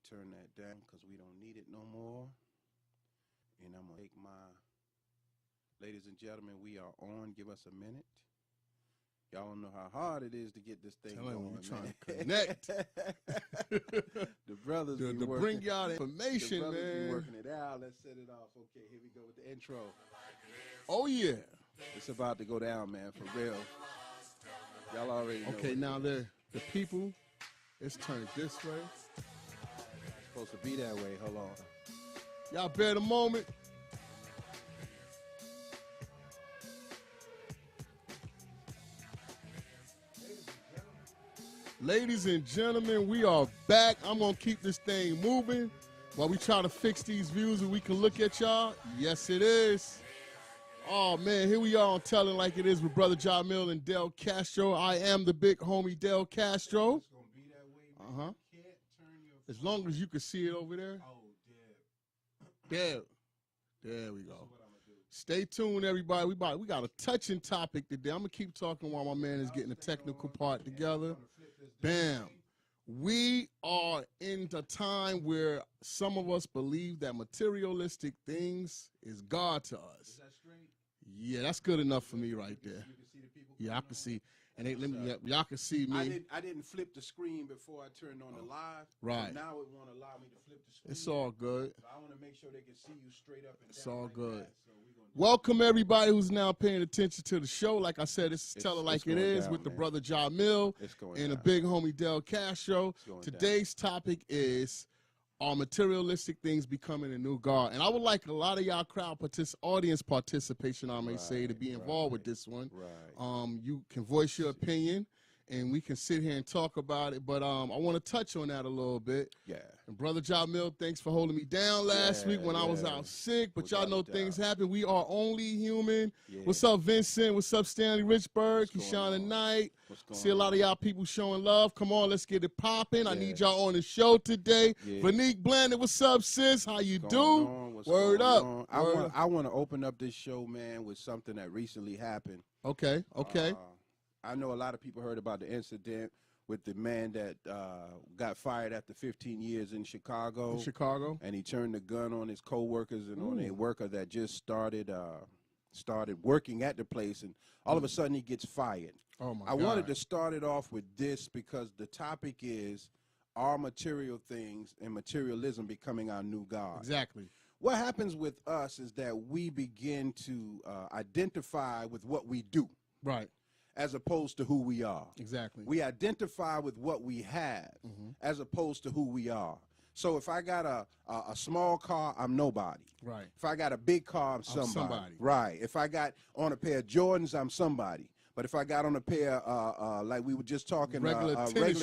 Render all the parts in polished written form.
turn that down because we don't need it no more. And I'm going to take my, ladies and gentlemen, we are on. Give us a minute. Y'all don't know how hard it is to get this thing going, We're trying man. to connect. The brothers to be working. bring y'all the information, the brothers man. Be working it out. Let's set it off. Okay, here we go with the intro. Oh, yeah. It's about to go down, man, for real. Y'all already know. Okay, now the people, it's turned this way. It's supposed to be that way. Hold on. Y'all bear the moment. Ladies and gentlemen, we are back. I'm going to keep this thing moving while we try to fix these views and we can look at y'all. Yes, it is. Oh, man, here we are on Telling Like It Is with Brother Jamil and Del Castro. I am the big homie Del Castro. It's going to be that way, man. You can't turn your As long as you can see it over there. Oh, damn. There we go. This is what I'm gonna do. Stay tuned, everybody. We got a touching topic today. I'm going to keep talking while my man is getting the technical part together. Bam. We are in the time where some of us believe that materialistic things is God to us. Is that straight? Yeah, that's good enough for me right there. You can see the people. Yeah, I can see. And y'all can see me. I didn't flip the screen before I turned on the live. Right. So now it won't allow me to flip the screen. It's all good. So I want to make sure they can see you straight up and down. It's all like good. that. So we gonna Welcome, everybody who's now paying attention to the show. Like I said, this is It's- Tell It Like it's It going Is down, with the man. brother Jamil It's going and the down. big homie Del Castro. It's going Today's topic is, are materialistic things becoming a new God? And I would like a lot of y'all audience participation, I may say, to be involved with this one. Right. You can voice your opinion, and we can sit here and talk about it. But I want to touch on that a little bit. Yeah. And Brother Jamil, thanks for holding me down last week when I was yeah. out sick. But Without y'all know a doubt. things happen. We are only human. Yeah. What's up, Vincent? What's up, Stanley Richburg? What's Keyshawn going on? Knight. What's going See a lot of on? y'all people showing love. Come on, let's get it popping. I Yeah. need y'all on the show today. Yeah. Vanique Blandon, what's up, sis? How you What's do? going on? What's Word going up. on? Word I want to open up this show, man, with something that recently happened. Okay. I know a lot of people heard about the incident with the man that got fired after 15 years in Chicago. In Chicago. And he turned the gun on his coworkers and on a Ooh. worker that just started working at the place, and all of a sudden he gets fired. Oh, my I God. wanted to start it off with this because the topic is, are material things and materialism becoming our new God? Exactly. What happens with us is that we begin to identify with what we do Right. as opposed to who we are. Exactly. We identify with what we have as opposed to who we are. So if I got a small car, I'm nobody. Right. If I got a big car, I'm somebody. somebody. Right. If I got on a pair of Jordans, I'm somebody. But if I got on a pair, like we were just talking, Regular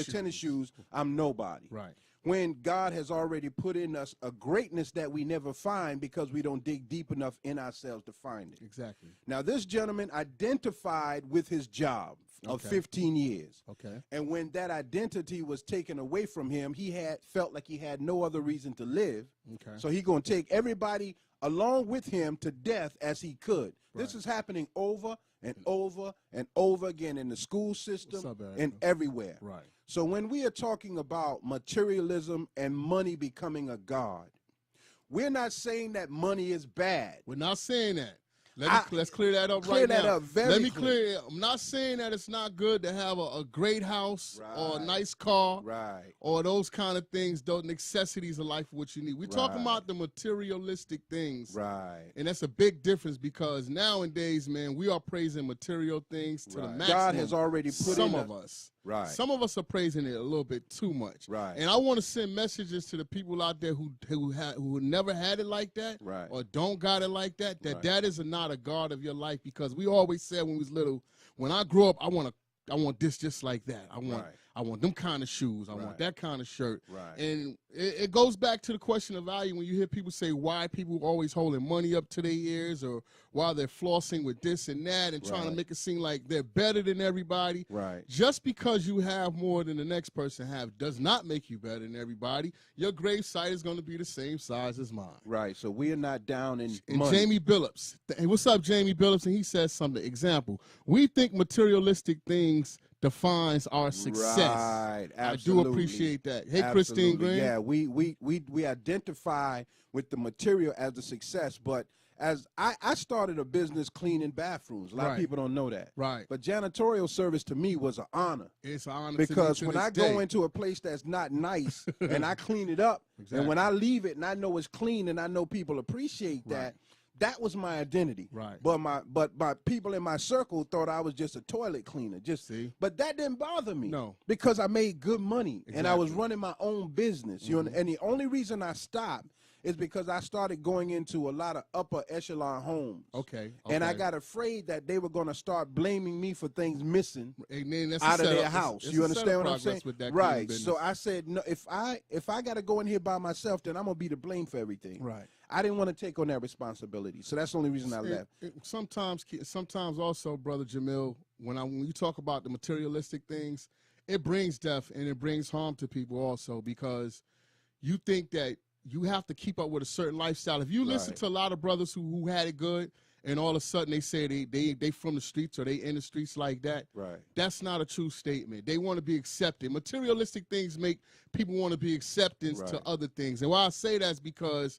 tennis shoes, I'm nobody. Right. When God has already put in us a greatness that we never find because we don't dig deep enough in ourselves to find it. Exactly. Now, this gentleman identified with his job of Okay. 15 years. Okay. And when that identity was taken away from him, he felt like he had no other reason to live. Okay. So he going to take everybody along with him to death as he could. This Right. is happening over and over and over again in the school system What's up, Erica? and everywhere. Right. So when we are talking about materialism and money becoming a god, we're not saying that money is bad. We're not saying that. Let's clear that up Clear right that now. up very Let me clear. clear. I'm not saying that it's not good to have a great house or a Right. nice car Right. or those kind of things, those necessities of life, what you need. We're talking Right. about the materialistic things. Right. And that's a big difference because nowadays, man, we are praising material things to the Right. maximum. God has already put some in of us. Right. Some of us are praising it a little bit too much. Right. And I want to send messages to the people out there who never had it like that Right. or don't got it like that, Right. that is not a God of your life, because we always said when we was little, when I grow up, I want this just like that. I want them kind of shoes. I want Right. that kind of shirt. Right. And it goes back to the question of value when you hear people say why people always holding money up to their ears or why they're flossing with this and that and trying to Right. make it seem like they're better than everybody. Right. Just because you have more than the next person have does not make you better than everybody. Your grave site is going to be the same size as mine. Right. So we are not down in And money. Jamie Billups. Hey, what's up, Jamie Billups? And he says something. Example, we think materialistic things defines our success. Right, I do absolutely. appreciate that. Hey, Absolutely. Christine Green. Yeah, we identify with the material as the success, but as I started a business cleaning bathrooms. A lot of Right. people don't know that. Right. But janitorial service to me was an honor. It's an honor Because to me when to I this day. go into a place that's not nice and I clean it up, and when I leave it and I know it's clean and I know people appreciate that, that was my identity. Right. But my people in my circle thought I was just a toilet cleaner. See? But that didn't bother me. No. Because I made good money and I was Exactly. running my own business. You know, and the only reason I stopped is because I started going into a lot of upper echelon homes. Okay. And I got afraid that they were going to start blaming me for things missing that's out of a their setup. house. It's You a understand setup what I'm progress saying? with that Right. business. So I said, no, if I got to go in here by myself, then I'm going to be to blame for everything. Right. I didn't want to take on that responsibility. So that's the only reason I left. Sometimes also, Brother Jamil, when you talk about the materialistic things, it brings death and it brings harm to people also, because you think that you have to keep up with a certain lifestyle. If you listen to a lot of brothers who had it good, and all of a sudden they say they from the streets or they in the streets like that, Right. that's not a true statement. They want to be accepted. Materialistic things make people want to be acceptance to other things. And why I say that is because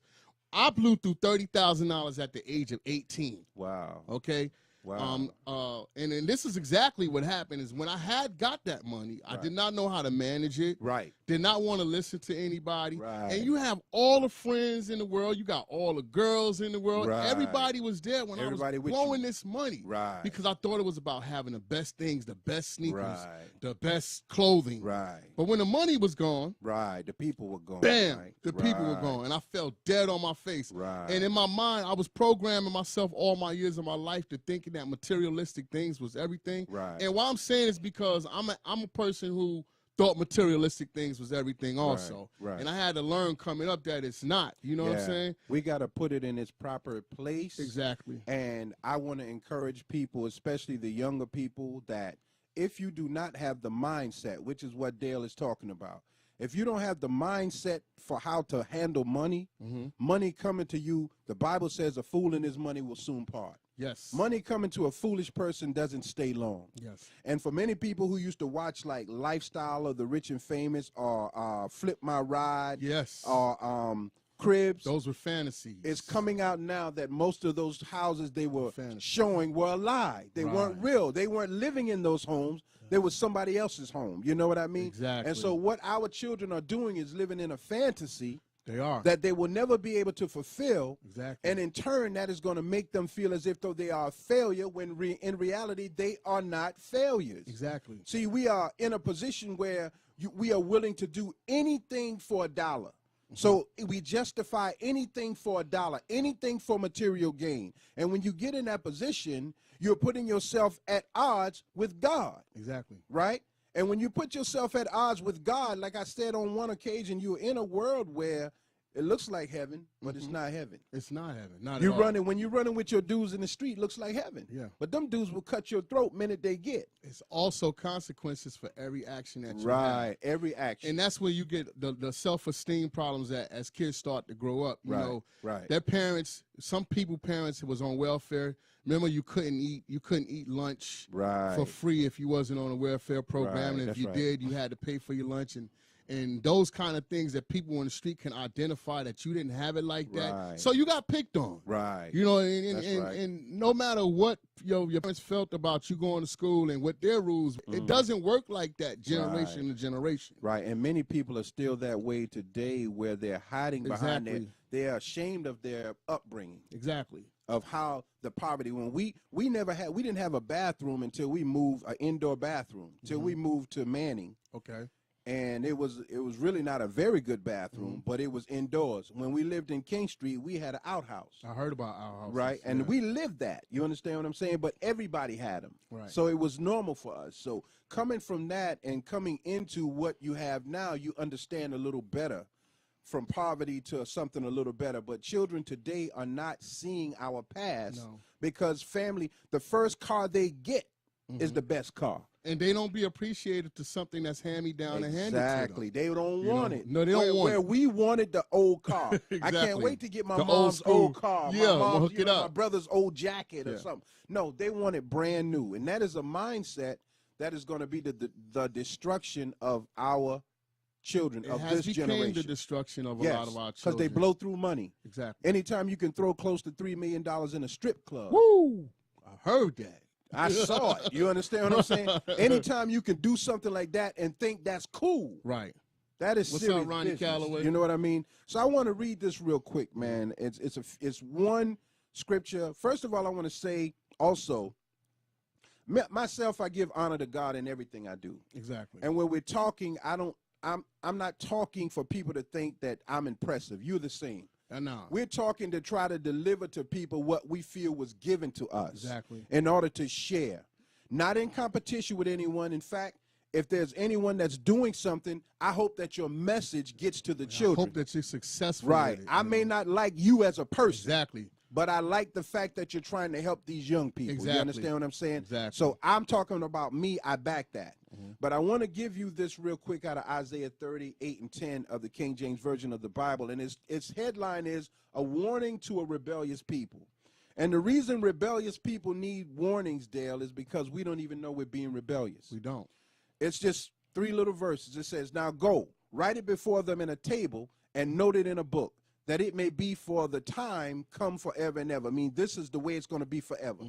I blew through $30,000 at the age of 18. Wow. Okay. Wow. And then this is exactly what happened is when I had got that money, I did not know how to manage it. Right. Did not want to listen to anybody. Right. And you have all the friends in the world. You got all the girls in the world. Right. Everybody was there when Everybody I was with blowing you. this money. Right. Because I thought it was about having the best things, the best sneakers, Right. the best clothing. Right. But when the money was gone, Right. The people were gone. bam, Right. the people were Right. gone. And I fell dead on my face. Right. And in my mind, I was programming myself all my years of my life to thinking that materialistic things was everything. Right. And why I'm saying is because I'm a person who thought materialistic things was everything also. Right. And I had to learn coming up that it's not. You know what I'm saying? We got to put it in its proper place. Exactly. And I want to encourage people, especially the younger people, that if you do not have the mindset, which is what Dale is talking about, if you don't have the mindset for how to handle money, money coming to you, the Bible says a fool and his money will soon part. Yes. Money coming to a foolish person doesn't stay long. Yes. And for many people who used to watch like Lifestyle of the Rich and Famous or Flip My Ride, Yes. or Cribs, Those were fantasies. it's coming out now that most of those houses they were Fantasy. showing were a lie. They weren't real. They weren't living in those homes. They was somebody else's home. You know what I mean? Exactly. And so what our children are doing is living in a fantasy They are. that they will never be able to fulfill. Exactly. And in turn, that is going to make them feel as if though they are a failure when in reality, they are not failures. Exactly. See, we are in a position where we are willing to do anything for a dollar. So we justify anything for a dollar, anything for material gain. And when you get in that position, you're putting yourself at odds with God. Exactly. Right? And when you put yourself at odds with God, like I said on one occasion, you're in a world where it looks like heaven, but it's not heaven. It's not heaven. Not You at all. running when you're running with your dudes in the street, looks like heaven. Yeah. But them dudes will cut your throat minute they get. It's also consequences for every action that you have. Right. Every action. And that's where you get the self-esteem problems that as kids start to grow up. You know, Right. their parents, some parents was on welfare. Remember, you couldn't eat lunch Right. for free if you wasn't on a welfare program. Right, And if that's you right. did, you had to pay for your lunch and those kind of things that people on the street can identify that you didn't have it like that. Right. So you got picked on. Right. You know, and, That's and, right. and no matter what your parents felt about you going to school and what their rules, it doesn't work like that generation to generation. Right, and many people are still that way today where they're hiding behind Exactly. they're ashamed of their upbringing, Exactly. of how the poverty, when we didn't have a bathroom until we moved, an indoor bathroom, till we moved to Manning. Okay. And it was really not a very good bathroom, but it was indoors. When we lived in King Street, we had an outhouse. I heard about our house. Right, and we lived that. You understand what I'm saying? But everybody had them. Right. So it was normal for us. So coming from that and coming into what you have now, you understand a little better from poverty to something a little better. But children today are not seeing our past because the first car they get is the best car. And they don't be appreciated to something that's hand-me-down and handed to them. Exactly. They don't want it. No, they don't want where it. we wanted the old car. I can't Exactly. wait to get my The old mom's school. old car. Yeah, my mom's, hook it my up. brother's old jacket or Yeah. something. No, they want it brand new. And that is a mindset that is going to be the destruction of our children, It of has this became generation. the destruction of a Yes, lot of our because children. they blow through money. Exactly. Anytime you can throw close to $3 million in a strip club. Woo! I heard that. I saw it. You understand what I'm saying? Anytime you can do something like that and think that's cool. Right. That is What's serious up, Ronnie business. Calloway? You know what I mean? So I want to read this real quick, man. It's one scripture. First of all, I want to say also, myself, I give honor to God in everything I do. Exactly. And when we're talking, I'm not talking for people to think that I'm impressive. You're the same. No. We're talking to try to deliver to people what we feel was given to us. Exactly. In order to share. Not in competition with anyone. In fact, if there's anyone that's doing something, I hope that your message gets to the children. I hope that you're successful. Right. With it, I may not like you as a person. Exactly. But I like the fact that you're trying to help these young people. Exactly. You understand what I'm saying? Exactly. So I'm talking about me. I back that. But I want to give you this real quick out of Isaiah 38 and 10 of the King James Version of the Bible. And its headline is A Warning to a Rebellious People. And the reason rebellious people need warnings, Dale, is because we don't even know we're being rebellious. We don't. It's just 3 little verses. It says, now go, write it before them in a table and note it in a book, that it may be for the time come forever and ever. I mean, this is the way it's going to be forever.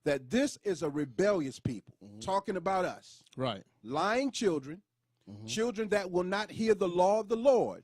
That this is a rebellious people, talking about us. Right. Lying children, children that will not hear the law of the Lord,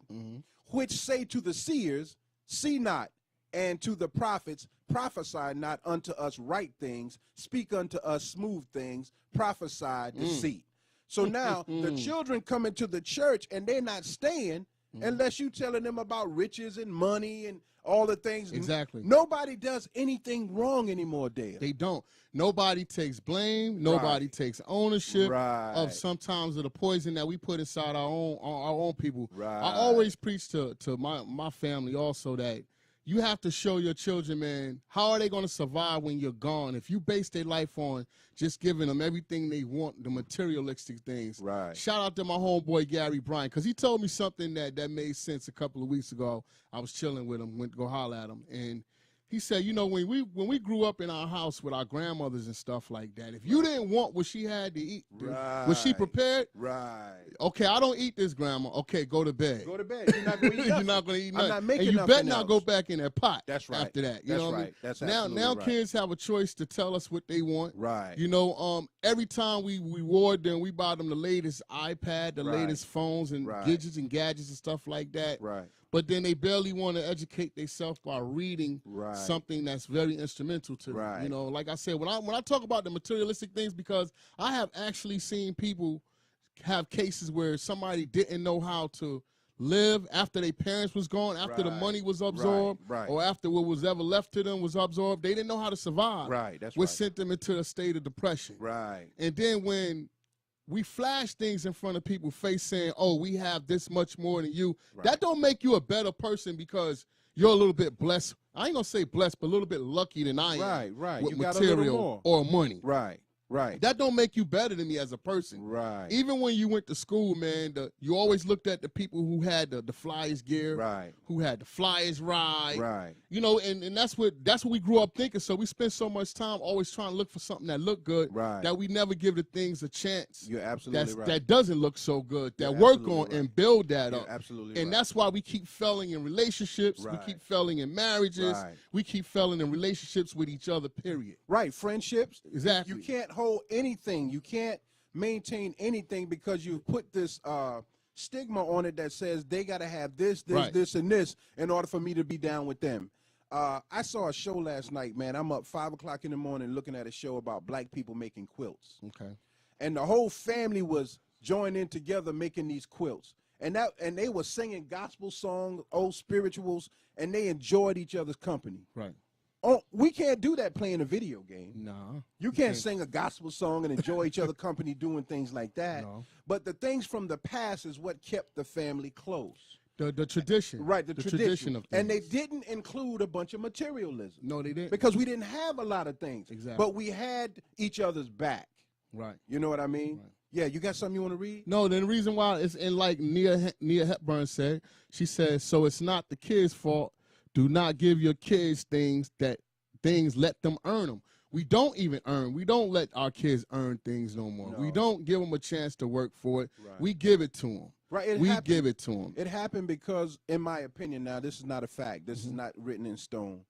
which say to the seers, see not, and to the prophets, prophesy not unto us right things, speak unto us smooth things, prophesy deceit. So now the children come into the church and they're not staying unless you telling them about riches and money and all the things. Exactly. Nobody does anything wrong anymore, Dale. They don't. Nobody takes blame. Nobody takes ownership of sometimes of the poison that we put inside our own people. Right. I always preach to my family also that you have to show your children, man, how are they going to survive when you're gone? If you base their life on just giving them everything they want, the materialistic things. Right. Shout out to my homeboy, Gary Bryant, because he told me something that made sense a couple of weeks ago. I was chilling with him, went to go holler at him, and he said, you know, when we grew up in our house with our grandmothers and stuff like that, if you didn't want what she had to eat, was she prepared? Right. Okay, I don't eat this, Grandma. Okay, go to bed. Go to bed. You're not going to eat nothing. You're not going to eat nothing. I'm not making and you nothing better not else. go back in that pot. That's right. After that, you That's know what right. I mean? That's now absolutely right. kids have a choice to tell us what they want. Right. You know, every time we reward them, we buy them the latest iPad, the latest phones and gadgets and stuff like that. Right. But then they barely want to educate themselves by reading something that's very instrumental to them. You know, like I said, when I talk about the materialistic things, because I have actually seen people have cases where somebody didn't know how to live after their parents was gone, after the money was absorbed, or after what was ever left to them was absorbed. They didn't know how to survive. Right. That's Which sent them into a state of depression. Right. And then when we flash things in front of people's face saying, oh, we have this much more than you. That don't make you a better person because you're a little bit blessed. I ain't going to say blessed, but a little bit lucky than I am. Right. With You got a little material more. or money. Right. Right. That don't make you better than me as a person. Right. Even when you went to school, man, you always looked at the people who had the flyest gear, who had the flyest ride. Right. You know, and that's what we grew up thinking. So we spent so much time always trying to look for something that looked good that we never give the things a chance. You're absolutely right. That doesn't look so good. That You're work on and build that up. Absolutely and that's why we keep failing in relationships. We keep failing in marriages. We keep failing in relationships with each other, period. Right. Friendships. Exactly. You can't hold anything. You can't maintain anything because you put this stigma on it that says they got to have this, this, and this in order for me to be down with them. I saw a show last night, man. I'm up 5 o'clock in the morning looking at a show about black people making quilts. Okay. And the whole family was joining in together making these quilts. And they were singing gospel songs, old spirituals, and they enjoyed each other's company. Right. Oh, we can't do that playing a video game. No. You can't sing a gospel song and enjoy each other company doing things like that. No. But the things from the past is what kept the family close. The tradition. Right, the tradition of things. And they didn't include a bunch of materialism. No, they didn't. Because we didn't have a lot of things. Exactly. But we had each other's back. Right. You know what I mean? Right. Yeah, you got something you want to read? No, the reason why is in like Nia Hepburn said, she said, so it's not the kids' fault. Do not give your kids things, let them earn them. We don't even earn. We don't let our kids earn things no more. We No. don't give them a chance to work for it. Right. We give it to them. Right. We give it to them. It happened because, in my opinion, now this is not a fact. This is not written in stone.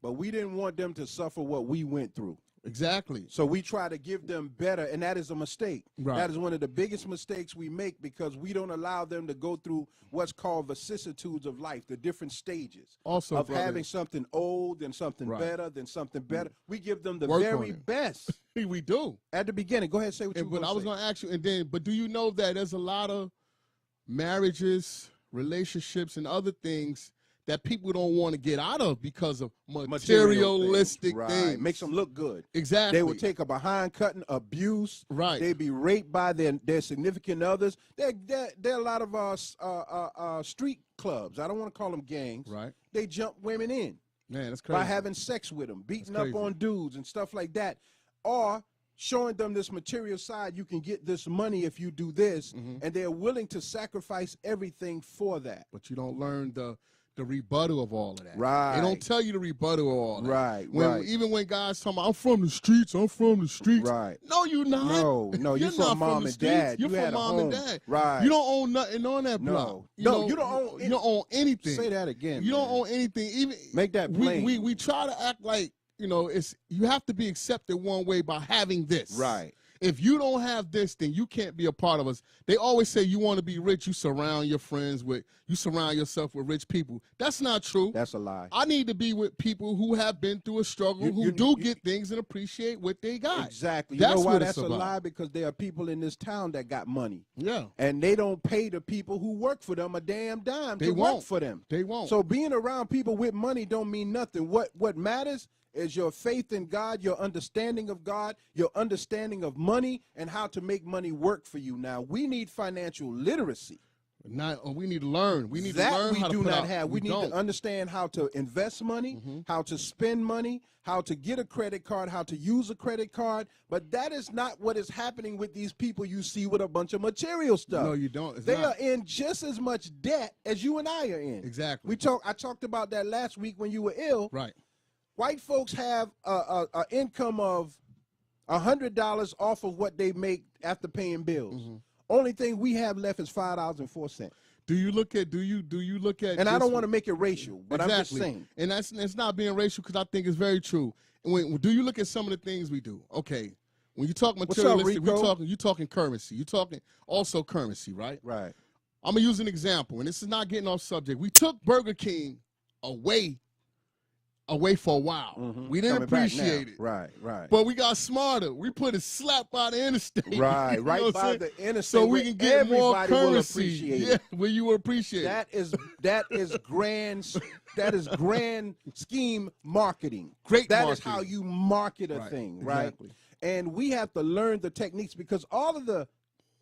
But we didn't want them to suffer what we went through. Exactly. So we try to give them better, and that is a mistake. Right. That is one of the biggest mistakes we make because we don't allow them to go through what's called vicissitudes of life, the different stages Also, of brother, having something old, then something Right. better, then something better. We give them the Work on very it. best we do. at the beginning. Go ahead, say what you But were I was going going to ask you, and then, but do you know that there's a lot of marriages, relationships, and other things that people don't want to get out of because of materialistic right. things? Makes them look good. Exactly. They will take a behind cutting, abuse. Right. They be raped by their significant others. There are a lot of street clubs. I don't want to call them gangs. Right. They jump women in Man, that's crazy. by having sex with them, beating That's up crazy. on dudes and stuff like that, or showing them this material side. You can get this money if you do this, and they're willing to sacrifice everything for that. But you don't learn the rebuttal of all of that. Right. They don't tell you the rebuttal of all that. Right, When, right. Even when guys talking about, I'm from the streets, Right. No, you're not. No, You're you're not from mom the and streets. dad. You're You from had a mom home. and dad. Right. You don't own nothing on that No. block. No, you don't own You don't own anything. Say that again. You don't man. own anything. Even Make that plain. We try to act like, it's you have to be accepted one way by having this. Right. If you don't have this, then you can't be a part of us. They always say you want to be rich, you surround yourself with rich people. That's not true. That's a lie. I need to be with people who have been through a struggle, who get things and appreciate what they got. Exactly. That's You know why what that's it's a about. lie? Because there are people in this town that got money. Yeah. And they don't pay the people who work for them a damn dime They to won't. work for them. They won't. So being around people with money don't mean nothing. What matters is your faith in God, your understanding of God, your understanding of money, and how to make money work for you. Now, we need financial literacy. We need to learn. We need that to learn we how to do put not out. have. We need don't. to understand how to invest money, how to spend money, how to get a credit card, how to use a credit card. But that is not what is happening with these people you see with a bunch of material stuff. No, you don't. It's They not. are in just as much debt as you and I are in. Exactly. I talked about that last week when you were ill. Right. White folks have a income of $100 off of what they make after paying bills. Only thing we have left is $5.04. Do you look at? And I don't want to make it racial, but exactly. I'm just saying. And it's not being racial because I think it's very true. And do you look at some of the things we do? Okay. When you talk materialistic, Rico? you talking currency. You talking also currency, right? Right. I'm gonna use an example, and this is not getting off subject. We took Burger King away for a while. We didn't Coming back appreciate now. it. Right. But we got smarter. We put a slap by the interstate. Right, You know right what by I'm saying? the interstate So we where can get more everybody will currency. appreciate Yeah, it. where you will appreciate it. That is grand. That is grand scheme marketing. Great That is marketing. how you market a Right, thing, right? exactly. And we have to learn the techniques because all of the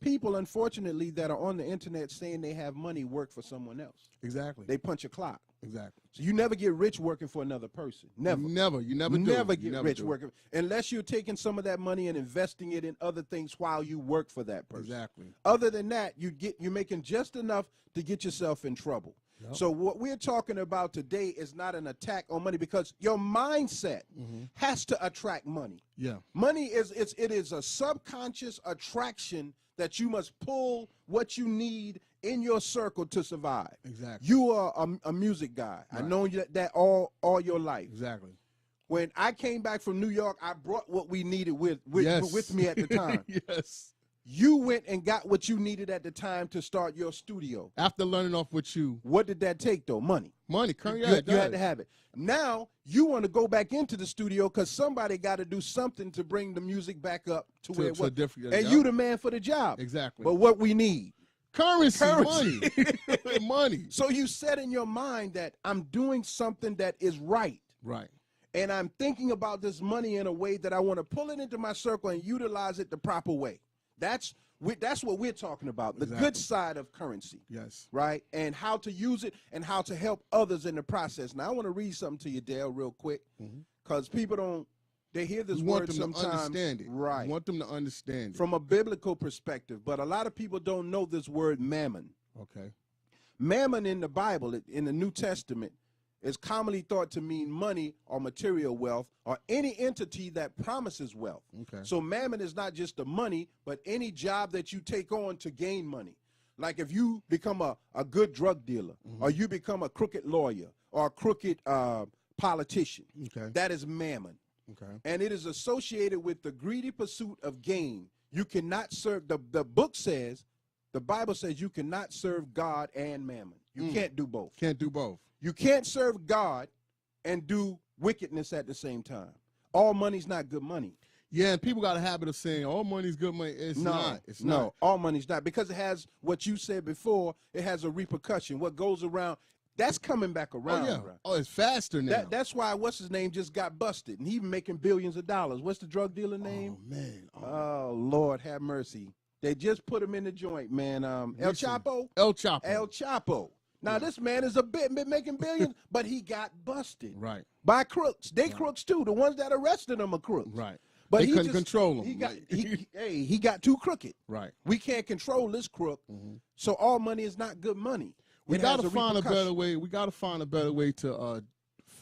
people, unfortunately, that are on the internet saying they have money work for someone else. Exactly. They punch a clock. Exactly. So you never get rich working for another person. Never. You never Get rich working unless you're taking some of that money and investing it in other things while you work for that person. Exactly. Other than that, you're making just enough to get yourself in trouble. Yep. So what we're talking about today is not an attack on money because your mindset has to attract money. Yeah. Money it is a subconscious attraction that you must pull what you need in your circle to survive. Exactly. You are a music guy. Right. I know that all your life. Exactly. When I came back from New York, I brought what we needed with Yes. me at the time. Yes. You went and got what you needed at the time to start your studio. After learning off with you. What did that take, though? Money. Current, You had to have it. Now, you want to go back into the studio because somebody got to do something to bring the music back up to where it was. And you the man for the job. Exactly. But what we need. Currency. Currency. Money. Money. So you set in your mind that I'm doing something that is right. Right. And I'm thinking about this money in a way that I want to pull it into my circle and utilize it the proper way. That's what we're talking about, the Exactly. good side of currency. Yes. Right? And how to use it and how to help others in the process. Now, I want to read something to you, Dale, real quick, because people they hear this You want word them sometimes. to understand it. Right. You want them to understand it. From a biblical perspective. But a lot of people don't know this word mammon. Okay. Mammon in the Bible, in the New Testament, is commonly thought to mean money or material wealth or any entity that promises wealth. Okay. So mammon is not just the money, but any job that you take on to gain money. Like if you become a good drug dealer, or you become a crooked lawyer or a crooked politician, Okay. that is mammon. Okay. And it is associated with the greedy pursuit of gain. You cannot serve, the book says, the Bible says you cannot serve God and mammon. You can't do both. Can't do both. You can't serve God and do wickedness at the same time. All money's not good money. Yeah, and people got a habit of saying all money's good money. It's not. It's not. All money's not, because it has what you said before. It has a repercussion. What goes around, that's coming back around. Oh, yeah. Bro. Oh, it's faster now. That's why what's his name just got busted, and he making billions of dollars. What's the drug dealer name? Oh, man. Oh, Lord have mercy. They just put him in the joint, man. El Chapo. El Chapo. El Chapo. Now, this man is been making billions, but he got busted. Right. By crooks. They crooks, too. The ones that arrested him are crooks. Right. But they he couldn't just, control him. He got too crooked. Right. We can't control this crook, so all money is not good money. We It got has to find a repercussion. better way. We got to find a better way to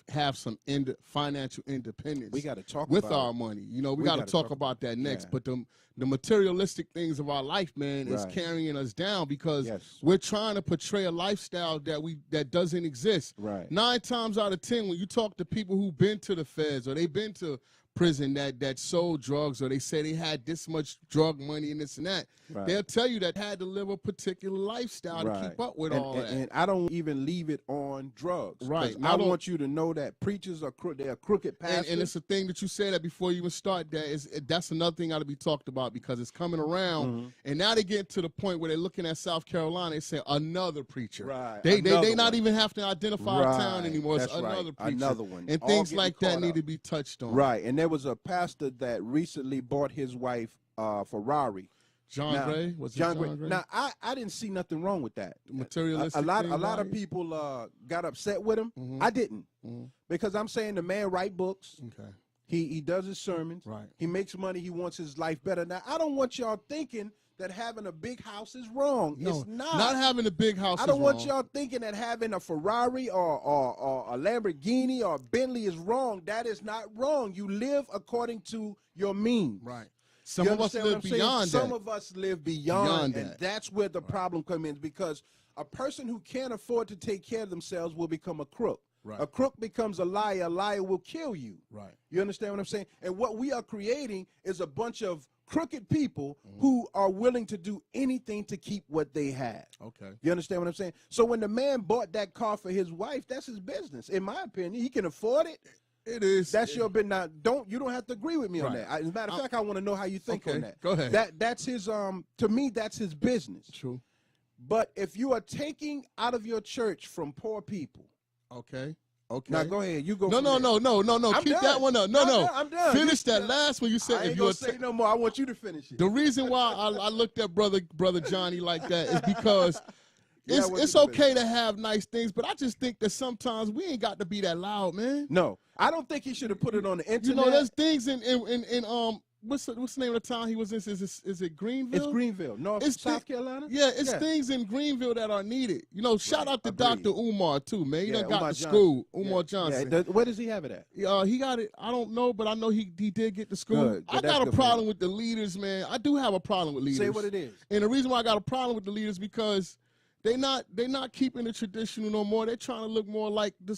have some financial independence. We got to talk with about our it. money. You know, we We got to gotta talk talk about that next. yeah. But the materialistic things of our life, man, is Right. carrying us down because Yes. we're trying to portray a lifestyle that doesn't exist. Right. 9 times out of 10, when you talk to people who've been to the feds or they've been to prison that sold drugs, or they say they had this much drug money and this and that, Right. they'll tell you that had to live a particular lifestyle to keep up with all that. And I don't even leave it on drugs. 'Cause Right. I want you to know that preachers are they're crooked pastors. And it's a thing that you say that before you even start that's another thing got to be talked about, because it's coming around, and now they get to the point where they're looking at South Carolina, they say another preacher. Right. They Another not one. even have to identify a town Right. anymore. It's That's right. another preacher. Another one. And All things getting like that caught need up. to be touched on. Right. And there was a pastor that recently bought his wife Ferrari. John Now, Gray? Was it John Gray? Now I didn't see nothing wrong with that. Materialistic A lot thing of about it? people got upset with him. I didn't, because I'm saying the man write books. Okay. He does his sermons. Right. He makes money. He wants his life better. Now I don't want y'all thinking that having a big house is wrong. No, It's not. Not having a big house I don't is want wrong. y'all thinking that having a Ferrari or a Lamborghini or a Bentley is wrong. That is not wrong. You live according to your means. Right. Some You of us understand what live I'm saying? beyond Some that. of us live beyond and that. that's where the problem comes in, because a person who can't afford to take care of themselves will become a crook. Right. A crook becomes a liar will kill you. Right. You understand what I'm saying? And what we are creating is a bunch of crooked people who are willing to do anything to keep what they have. Okay. You understand what I'm saying? So when the man bought that car for his wife, that's his business. In my opinion, he can afford it. It is. That's your business. Now, you don't have to agree with me on Right. that. As a matter of fact, I want to know how you think Okay, on that. go ahead. That's his to me, that's his business. True. But if you are taking out of your church from poor people, Okay. Okay. now go ahead. You go. No. from there. I'm I'm Keep done. that one up. No. I'm done. Finish You- that last one you said. I If ain't you're gonna say no more. I want you to finish it. the reason why I looked at brother Johnny like that is because Yeah, I want it's you to okay to have nice things, but I just think that sometimes we ain't got to be that loud, man. No, I don't think he should have put it on the internet. You know, there's things in what's the name of the town he was in? Is it Greenville? It's Greenville, It's South Carolina. Yeah, it's things in Greenville that are needed. You know, shout out to agreed. Dr. Umar too, man. He Yeah, done got Umar to Johnson. school. Umar Yeah. Johnson. Yeah, where does he have it at? He got it. I don't know, but I know he did get to school. Good. I That's got a good for problem him. with the leaders, man. I do have a problem with leaders. Say what it is. And the reason why I got a problem with the leaders because they not keeping the traditional no more. They're trying to look more like the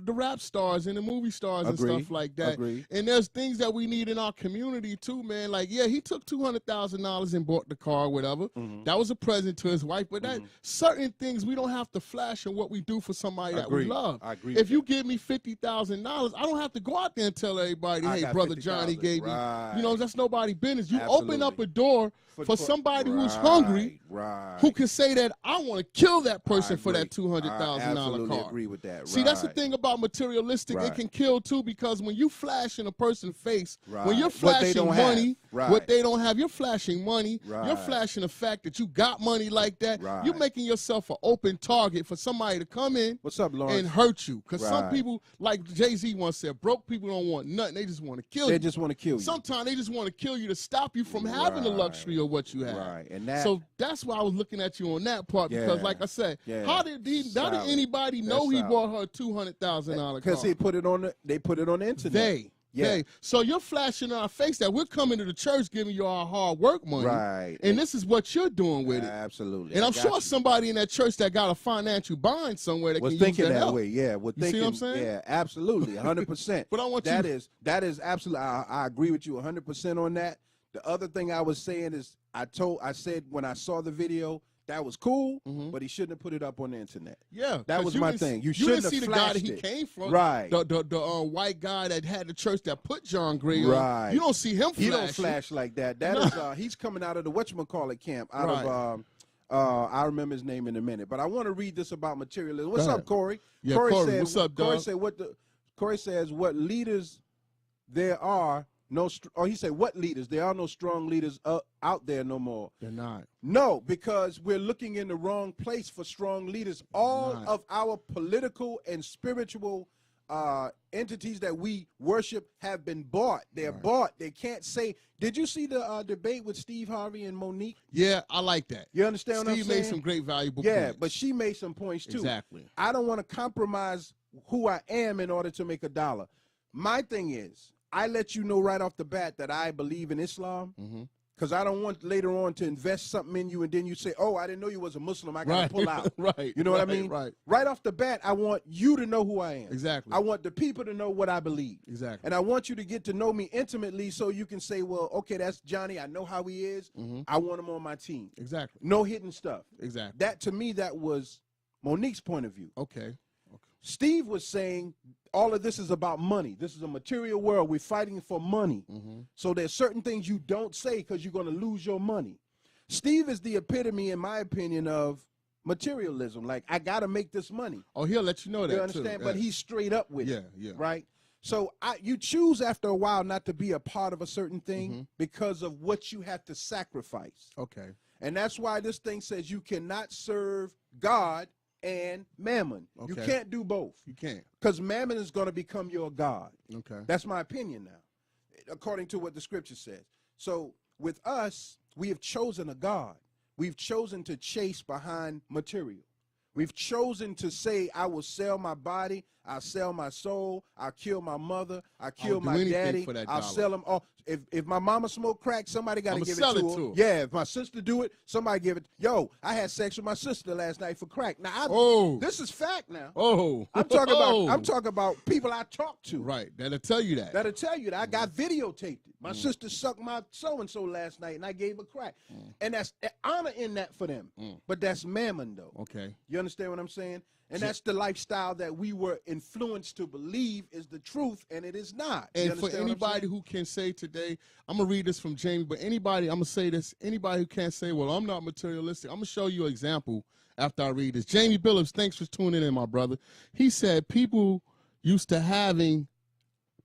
rap stars and the movie stars Agreed. and stuff like that. Agreed. And there's things that we need in our community too, man. Like, yeah, he took $200,000 and bought the car, whatever. That was a present to his wife. But that certain things we don't have to flash in what we do for somebody that we Agreed. love. I agree If with you give me $50,000, I don't have to go out there and tell everybody, I hey, got brother Johnny 50,000. gave me. Right. You know, that's nobody's business. You open up Absolutely. a door for somebody who's hungry, right. who can say that I want to kill that person for that agree. $200,000 I absolutely car. agree with that. See, that's the Right. thing about materialistic. It Right. can kill too because when you flash in a person's face, when Right. you're What they flashing don't have. money, Right. what they don't have, you're flashing money. You're Right. flashing the fact that you got money like that. Right. You're making yourself an open target for somebody to come in What's up, Lawrence? and hurt you. Because some Right. people, like Jay-Z once said, broke people don't want nothing. They just want to kill They you. just want to kill you. Sometimes they just want to kill you to stop you from having the Right. luxury of what you have. Right. And that. So that's why I was looking at you on that part Yeah. because because, like I said, Yeah. how did anybody know he solid. bought her $200,000 car? Because they put it on the internet. So you're flashing in our face that we're coming to the church giving you our hard work money. Right. And this is what you're doing with it. Absolutely. And I'm sure somebody in that church that got a financial bind somewhere that was can thinking use that help. way. Yeah. You see what I'm saying? Yeah, absolutely. 100%. But I want that is absolutely, I agree with you 100% on that. The other thing I was saying is I said when I saw the video, that was cool, but he shouldn't have put it up on the internet. Yeah, that was my thing. You didn't shouldn't have see the guy that flashed he it. came from, Right? The white guy that had the church that put John Gray on. Right. You don't see him. He don't flash like that. That is he's coming out of the whatchamacallit camp. Out of I remember his name in a minute, but I want to read this about materialism. What's up, Corey? Yeah, Corey Corey, said, what's up, dog? Corey says what leaders there are. He said, what leaders? There are no strong leaders out there no more. They're not. No, because we're looking in the wrong place for strong leaders. All of our political and spiritual entities that we worship have been bought. They're bought. They can't say. Did you see the debate with Steve Harvey and Monique? Yeah, I like that. You understand what I'm saying? Steve made some great valuable points. points. But she made some points too. Exactly. I don't want to compromise who I am in order to make a dollar. My thing is, I let you know right off the bat that I believe in Islam because I don't want later on to invest something in you and then you say, oh, I didn't know you was a Muslim. I got to pull out. You know what I mean? Right off the bat, I want you to know who I am. Exactly. I want the people to know what I believe. Exactly. And I want you to get to know me intimately so you can say, well, okay, that's Johnny. I know how he is. I want him on my team. Exactly. No hidden stuff. Exactly. That, to me, that was Monique's point of view. Okay. Steve was saying all of this is about money. This is a material world. We're fighting for money. So there's certain things you don't say because you're going to lose your money. Steve is the epitome, in my opinion, of materialism. Like, I got to make this money. Oh, he'll let you know that, you understand? Too. But he's straight up with it. Yeah. Right? So you choose after a while not to be a part of a certain thing because of what you have to sacrifice. Okay. And that's why this thing says you cannot serve God and mammon. You can't do both. You can't. Because mammon is going to become your God. Okay. That's my opinion now, according to what the scripture says. So with us, we have chosen a God. We've chosen to chase behind material. We've chosen to say, I will sell my body, I'll sell my soul, I'll kill my mother, I'll kill my daddy, I'll sell them all. If my mama smoked crack, somebody got to give it to her. Yeah, if my sister do it, somebody give it. Yo, I had sex with my sister last night for crack. Now, this is fact now. I'm talking about people I talk to. Right, that'll tell you that. That'll tell you that. I got videotaped it. My sister sucked my so-and-so last night, and I gave her crack. And that's honor in that for them. But that's mammon, though. Okay. You understand what I'm saying? And that's the lifestyle that we were influenced to believe is the truth, and it is not. And for anybody who can say today, I'm going to read this from Jamie, but anybody, I'm going to say this, anybody who can't say, well, I'm not materialistic, I'm going to show you an example after I read this. Jamie Billups, thanks for tuning in, my brother. He said people used to having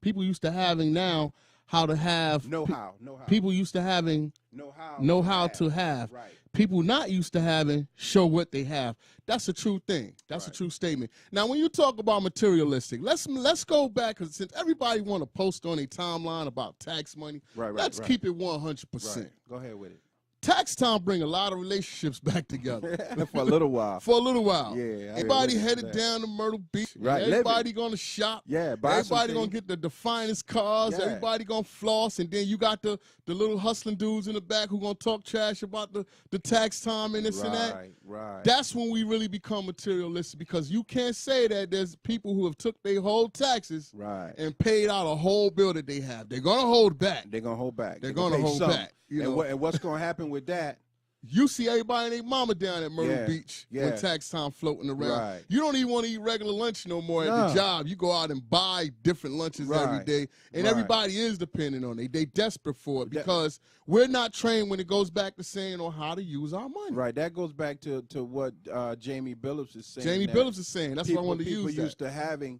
now how to have. Know-how. People used to having know how to have. Right. People not used to having show what they have. That's a true thing. That's a true statement. Now, when you talk about materialistic, let's go back, because since everybody want to post on a timeline about tax money, let's keep it 100%. Right. Go ahead with it. Tax time bring a lot of relationships back together. For a little while. Yeah. Everybody headed down to Myrtle Beach. Right. Everybody going to shop. Yeah. Everybody going to get the finest cars. Yeah. Everybody going to floss. And then you got the little hustling dudes in the back who going to talk trash about the tax time and this and that. Right. That's when we really become materialistic, because you can't say that there's people who have took their whole taxes and paid out a whole bill that they have. They're going to hold back. They're going to hold back. They're going to hold back. And what's going to happen with that? You see everybody and their mama down at Myrtle Beach when tax time floating around. Right. You don't even want to eat regular lunch no more at the job. You go out and buy different lunches every day, and everybody is depending on it. They desperate for it because we're not trained when it goes back to saying on how to use our money. Right. That goes back to what Jamie Billups is saying. Jamie Billups is saying. That's what I wanted to use. People used to having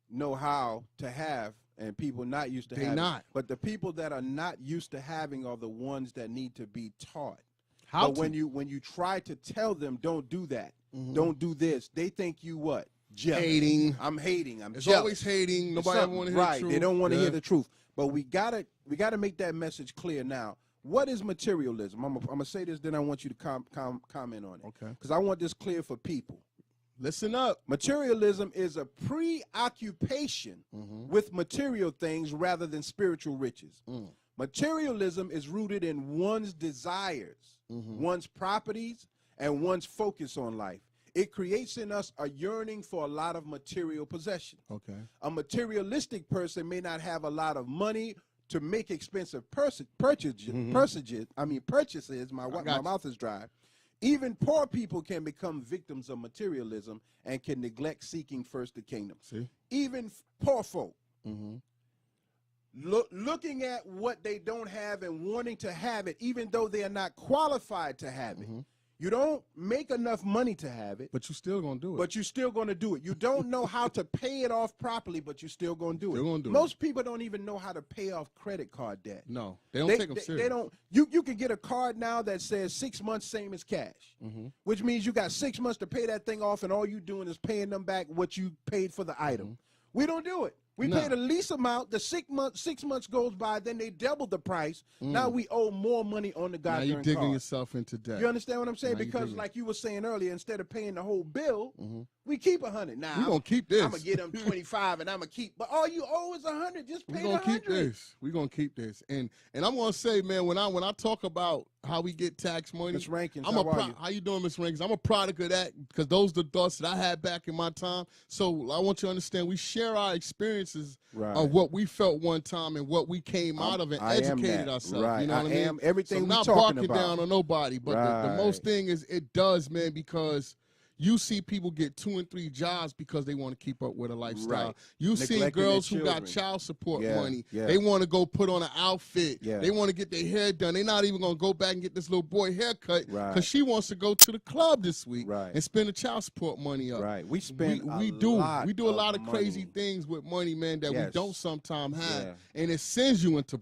know how to have, and people not used to having. They're not. But the people that are not used to having are the ones that need to be taught. How but when you try to tell them, don't do that, don't do this, they think you what? Jealous. Hating. I'm hating. I'm It's jealous. always hating. Nobody ever want to hear the truth. They don't want to hear the truth. But we gotta make that message clear now. what is materialism? I'm gonna say this, then I want you to comment on it. Okay. Because I want this clear for people. Listen up. Materialism is a preoccupation with material things rather than spiritual riches. Materialism is rooted in one's desires, one's properties, and one's focus on life. It creates in us a yearning for a lot of material possessions. Okay. A materialistic person may not have a lot of money to make expensive purchases. My mouth is dry. Even poor people can become victims of materialism and can neglect seeking first the kingdom. See? Even poor folk. Looking at what they don't have and wanting to have it, even though they are not qualified to have it. You don't make enough money to have it. But you're still going to do it. But you're still going to do it. You don't know how to pay it off properly, but you're still going to do it. Still gonna do Most people don't even know how to pay off credit card debt. No, they don't take them serious. They don't. You can get a card now that says 6 months, same as cash, which means you got 6 months to pay that thing off, and all you doing is paying them back what you paid for the item. We don't do it. We pay the least amount. The 6 months goes by, then they double the price. Now we owe more money on the goddamn Now you're digging card. yourself into debt. You understand what I'm saying? Now Because like you were saying earlier, instead of paying the whole bill, we keep 100. Now we're going to keep this. I'm going to get them 25 and I'm going to keep, but all you owe is 100. Just pay We're going to keep 100. this. We're going to keep this. And I'm going to say, man, when I talk about how we get tax money, Miss Rankins, how you doing, Miss Rankins? I'm a product of that because those are the thoughts that I had back in my time. So I want you to understand we share our experiences of what we felt one time and what we came out of and educated ourselves. Right. You know what I mean? Everything so we not talking barking about. down on nobody, but the most thing is it does, man, because you see people get 2 and 3 jobs because they want to keep up with a lifestyle. Right. You see Neglecting girls their who got children. child support Yeah, money. yeah. They want to go put on an outfit. Yeah. They want to get their hair done. They're not even going to go back and get this little boy haircut because Right. she wants to go to the club this week Right. and spend the child support money up. Right. We spend we do a lot of crazy money. things with money, man, that we Yes. don't sometimes have, Yeah. and it sends you into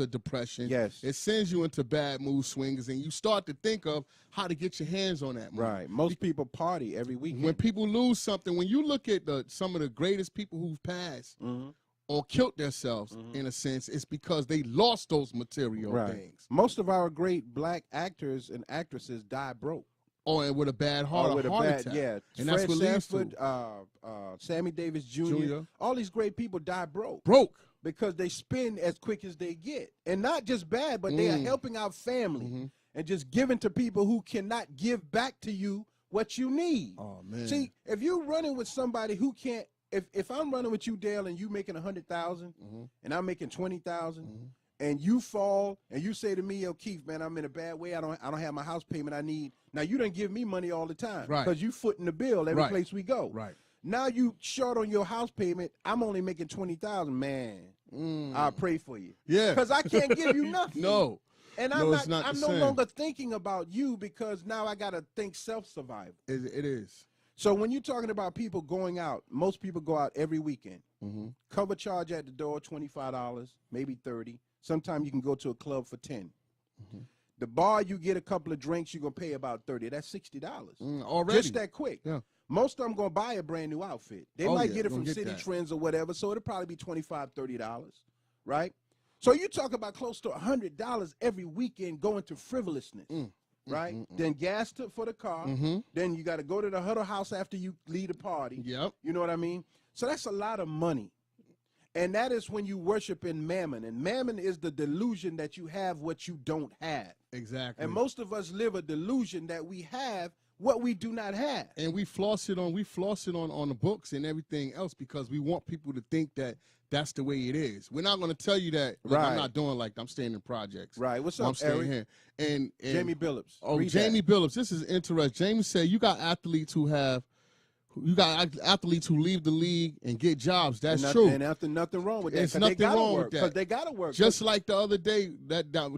depression. Yes. It sends you into bad mood swings, and you start to think of how to get your hands on that money. Right. Most people party every weekend. When people lose something, when you look at some of the greatest people who've passed or killed themselves, in a sense, it's because they lost those material things. Most of our great black actors and actresses die broke. Or with a bad heart, Or with a heart bad, attack. yeah. And Fred that's what leads Sanford, to Sammy Davis Jr. All these great people die broke. Because they spend as quick as they get. And not just bad, but they are helping out family and just giving to people who cannot give back to you what you need. Oh, man. See, if you're running with somebody who can't, if I'm running with you, Dale, and you making 100,000 and I'm making 20,000 and you fall and you say to me, yo, Keith, man, I'm in a bad way. I don't have my house payment I need. Now, you don't give me money all the time. Right. Because you footing the bill every place we go. Right. Now you short on your house payment. I'm only making 20,000. Man, I'll pray for you. Yeah. Because I can't give you nothing. No. And No, I'm it's not I'm the no same. longer thinking about you because now I got to think self-survival. It is. So when you're talking about people going out, most people go out every weekend. Cover charge at the door, $25, maybe $30. Sometimes you can go to a club for $10. The bar, you get a couple of drinks, you're going to pay about $30. That's $60. Already. Just that quick. Yeah. Most of them going to buy a brand new outfit. They Oh, might yeah, get it gonna from get City that. Trends or whatever, so it'll probably be $25, $30, right? So you talk about close to $100 every weekend going to frivolousness, right? Then gas for the car. Then you got to go to the Huddle House after you leave the party. Yep. You know what I mean? So that's a lot of money. And that is when you worship in mammon. And mammon is the delusion that you have what you don't have. Exactly. And most of us live a delusion that we have what we do not have. And we floss it on the books and everything else because we want people to think that that's the way it is. We're not going to tell you that. Look, I'm not doing like that. I'm staying in projects. Right. What's I'm up, staying Eric? here. And Jamie Billups. Oh, Read Jamie that. Billups. This is interesting. Jamie said you got athletes who leave the league and get jobs. That's true. And nothing wrong with that. There's 'cause nothing they gotta wrong work, with that. Because they got to work. Just like the other day,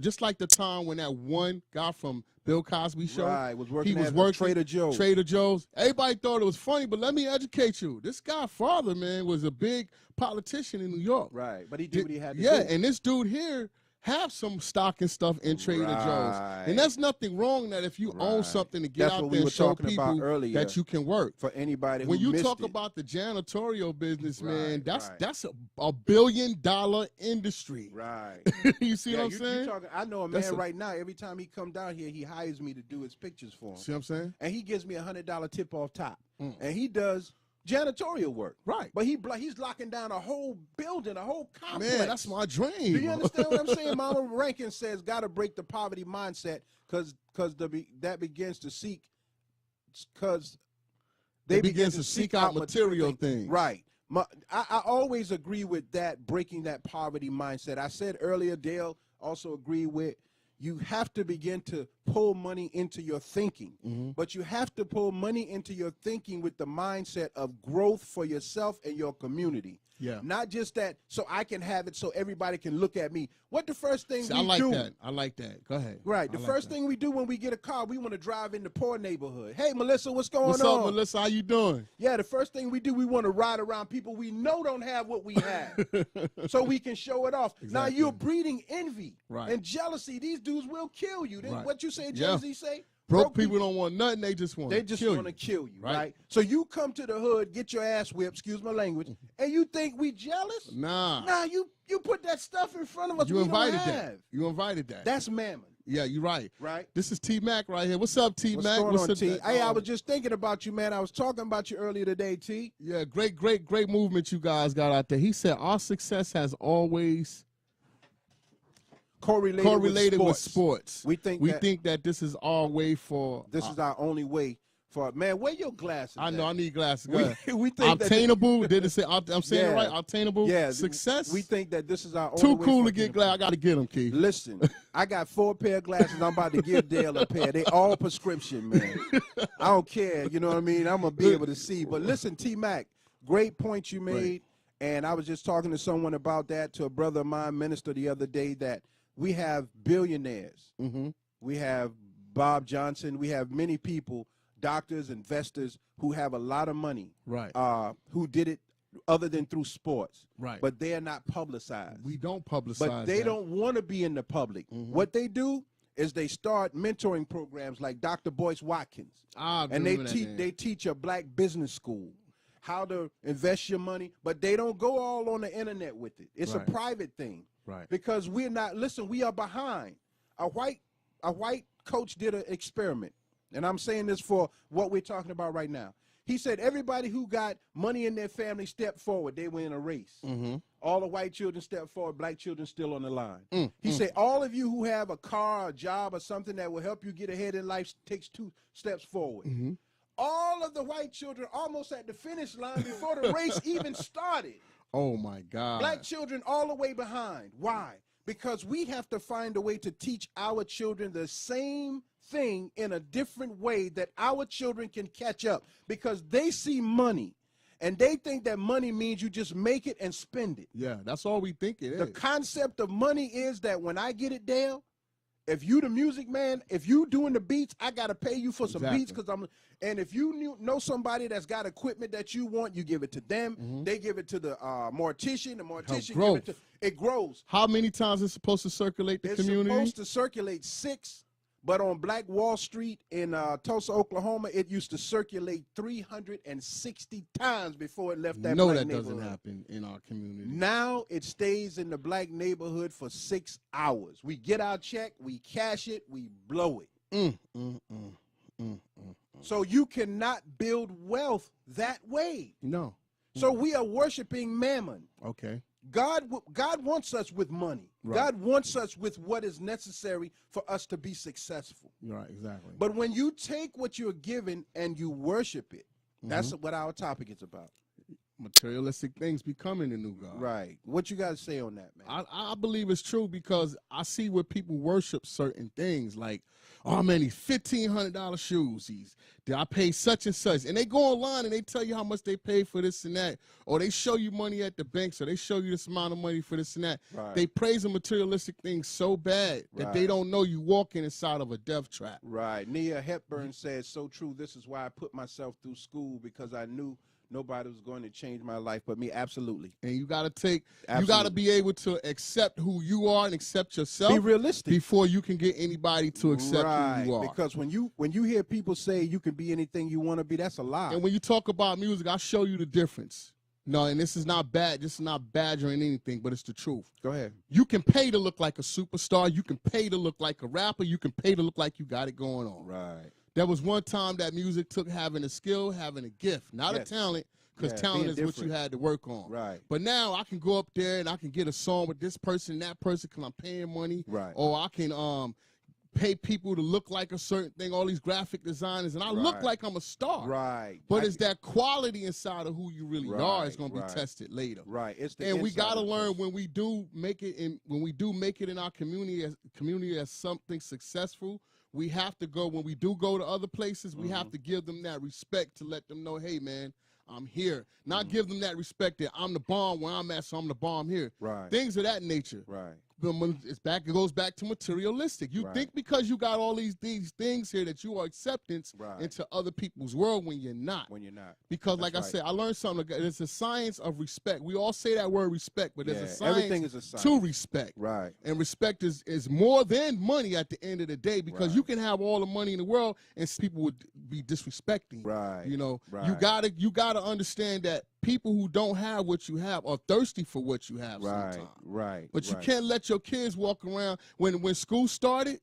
just like the time when that one guy from Bill Cosby show, was working he was at working Trader Joe's. Trader Joe's. Everybody thought it was funny, but let me educate you. This guy, father, man, was a big politician in New York. Right. But he did what he had to do. Yeah, and this dude here have some stock and stuff in Trader Joe's. Right. And that's nothing wrong that if you own Right. something to get That's out what there we were and show talking about people earlier. that you can work. For anybody who When you missed talk it. about the janitorial business, man, Right, that's a $1 billion industry. Right. You see Yeah, what I'm you saying? talking, I know a That's man a- right now, every time he come down here, he hires me to do his pictures for him. See what I'm saying? And he gives me $100 tip off top. Mm. And he does janitorial work. Right. But he's locking down a whole building, a whole complex. Man, that's my dream. Do you understand what I'm saying? Mama Rankin says, got to break the poverty mindset because that begins to seek, because They begin to seek out material things. Right. I always agree with that, breaking that poverty mindset. I said earlier, Dale also agreed with, you have to begin to pull money into your thinking. Mm-hmm. But you have to pull money into your thinking with the mindset of growth for yourself and your community. Yeah. Not just that so I can have it so everybody can look at me. What the first thing See, we I like do. that. I like that. Go ahead. Right. The I like first that. thing we do when we get a car, we want to drive in the poor neighborhood. Hey, Melissa, what's going What's on? up, Melissa? How you doing? Yeah, the first thing we do, we want to ride around people we know don't have what we have so we can show it off. Exactly. Now, you're breeding envy Right. and jealousy. These dudes will kill you. Right. What you say, Yeah. Jay-Z say? Broke people don't want nothing. They just want They just kill want to you. kill you, Right. right? So you come to the hood, get your ass whipped, excuse my language, and you think we jealous? Nah. Nah, you put that stuff in front of us You we invited don't that. have. You invited that. That's mammon, Yeah, you're right. right? This is T-Mac right here. What's up, T-Mac? What's going on, up, T? Hey, I oh, was just thinking about you, man. I was talking about you earlier today, T. Yeah, great movement you guys got out there. He said our success has always correlated with sports. We think that this is our way for. this is our only way for, man, wear your glasses. I know I at? need glasses. Go ahead. We think Obtainable. Did it say? I'm saying it Yeah. right. Obtainable. Yeah, Success. We think that this is our only Too way cool for to get glad. I got to get them, Keith. Listen, I got 4 pair of glasses. I'm about to give Dale a pair. They all prescription, man. I don't care. You know what I mean? I'm going to be able to see. But listen, T-Mac, great point you made. Right. And I was just talking to someone about that, to a brother of mine, minister, the other day, that we have billionaires. Mm-hmm. We have Bob Johnson. We have many people, doctors, investors, who have a lot of money, Right. who did it other than through sports. Right. But they are not publicized. We don't publicize. But they that. don't want to be in the public. Mhm. What they do is they start mentoring programs like Dr. Boyce Watkins. And they teach a black business school how to invest your money, but they don't go all on the internet with it. It's Right. a private thing. Right. Because we're not, listen, we are behind. A white coach did an experiment, and I'm saying this for what we're talking about right now. He said everybody who got money in their family stepped forward. They were in a race. Mm-hmm. All the white children stepped forward, black children still on the line. He said all of you who have a car, a job, or something that will help you get ahead in life takes 2 steps forward. Mm-hmm. All of the white children almost at the finish line before the race even started. Oh my God. Black children all the way behind. Why? Because we have to find a way to teach our children the same thing in a different way that our children can catch up, because they see money and they think that money means you just make it and spend it. Yeah, that's all we think it is. The concept of money is that when I get it down, if you the music man, if you doing the beats, I got to pay you for some beats, because and if you know somebody that's got equipment that you want, you give it to them. They give it to the mortician. The mortician give it to, it grows. How many times is it supposed to circulate the community? It's supposed to circulate 6, but on Black Wall Street in Tulsa, Oklahoma, it used to circulate 360 times before it left that No, black that neighborhood. doesn't happen in our community. Now it stays in the black neighborhood for 6 hours. We get our check, we cash it, we blow it. So you cannot build wealth that way. No. So we are worshiping mammon. Okay. God wants us with money. Right. God wants us with what is necessary for us to be successful. Right, exactly. But when you take what you're given and you worship it, that's what our topic is about. Materialistic things becoming the new God. Right. What you got to say on that, man? I believe it's true, because I see where people worship certain things, like, oh man, these $1,500 shoes, I pay such and such, and they go online and they tell you how much they pay for this and that, or they show you money at the bank, so they show you this amount of money for this and that. Right. They praise the materialistic things so bad that they Right. don't know you walking inside of a death trap. Right. Nia Hepburn says, so true. This is why I put myself through school, because I knew nobody was going to change changed my life, but me, absolutely. And you got to take, you got to Absolutely. be able to accept who you are and accept yourself Be realistic. before you can get anybody to accept Right, who you are. because when you hear people say you can be anything you want to be, that's a lie. And when you talk about music, I'll show you the difference. No, and this is not bad. This is not badgering anything, but it's the truth. Go ahead. You can pay to look like a superstar. You can pay to look like a rapper. You can pay to look like you got it going on. Right. There was one time that music took having a skill, having a gift, not a Yes. talent, because Yeah, talent being is what you different. had to work on. Right. But now I can go up there and I can get a song with this person, that person, because I'm paying money. Right. Or I can pay people to look like a certain thing, all these graphic designers, and I look Right. like I'm a star. Right. But it's that quality inside of who you really are is Right, going to be right. tested later. Right. It's the And we inside got to of the learn person. when we do make it in our community as something successful. We have to go, when we do go to other places, we have to give them that respect to let them know, hey man, I'm here. Not give them that respect that I'm the bomb where I'm at, so I'm the bomb here. Right. Things of that nature. Right. But when it goes back to materialistic. You Right. think because you got all these things here that you are acceptance Right. into other people's world when you're not. When you're not. Because, That's like I right. said, I learned something. It's a science of respect. We all say that word respect, but there's a Yeah, science everything is a science. to respect. Right. And respect is more than money at the end of the day, because Right. you can have all the money in the world and people would be disrespecting. Right. You know, you Right. gotta understand that people who don't have what you have are thirsty for what you have Right. sometimes. Right. But you right. can't let your kids walk around. When school started,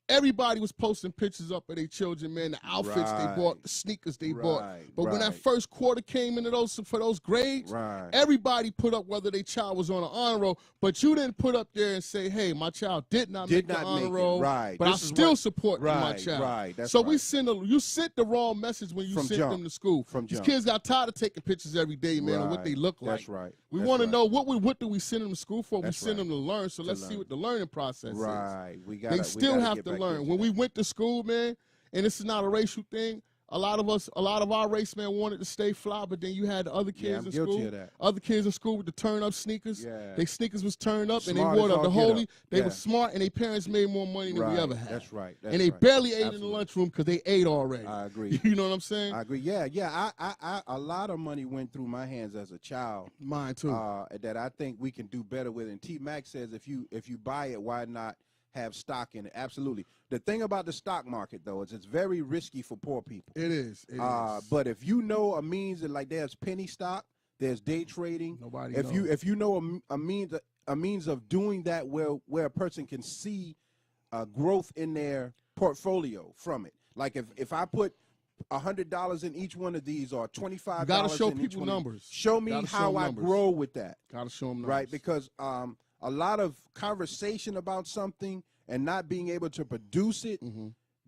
everybody was posting pictures up of their children, man, the outfits they bought, Right. the sneakers they bought. Right, But when that right. first quarter came into for those grades, Right. everybody put up whether their child was on an honor roll, but you didn't put up there and say, hey, my child did not make the honor roll, Right. but I This is still what- support my Right, child. right, that's So we right. you sent the wrong message when you From sent jump. them to school. From These jump. kids got tired of taking pictures every day, man, of what they Right. look like. That's right. We That's want to right. know what do we send them to school for? That's we send right. them to learn. So let's see learn. what the learning process is. Right. We got. They still have to learn. When we went to school, man, and this is not a racial thing, a lot of our race, man, wanted to stay fly, but then you had the other kids I'm in guilty school. of that. Other kids in school with the turn up sneakers. Yeah. Their sneakers was turned up and they Smart wore as the all get holy. up. They Yeah. were smart and their parents made more money than Right. we ever had. That's right. That's and they right. barely ate in the Absolutely. lunchroom because they ate already. I agree. You know what I'm saying? I agree. Yeah. Yeah. I a lot of money went through my hands as a child. Mine too. That I think we can do better with. And T Mac says if you buy it, why not have stock in it? Absolutely. The thing about the stock market though is it's very risky for poor people. It is. It is. But if you know a means that, like, there's penny stock, there's day trading. Nobody if knows. you know a means of doing that where a person can see growth in their portfolio from it. Like if I put $100 in each one of these, or $25 You gotta show in each people one of- numbers. Show me Gotta show how them I numbers. grow with that. Gotta show them Right, because a lot of conversation about something and not being able to produce it,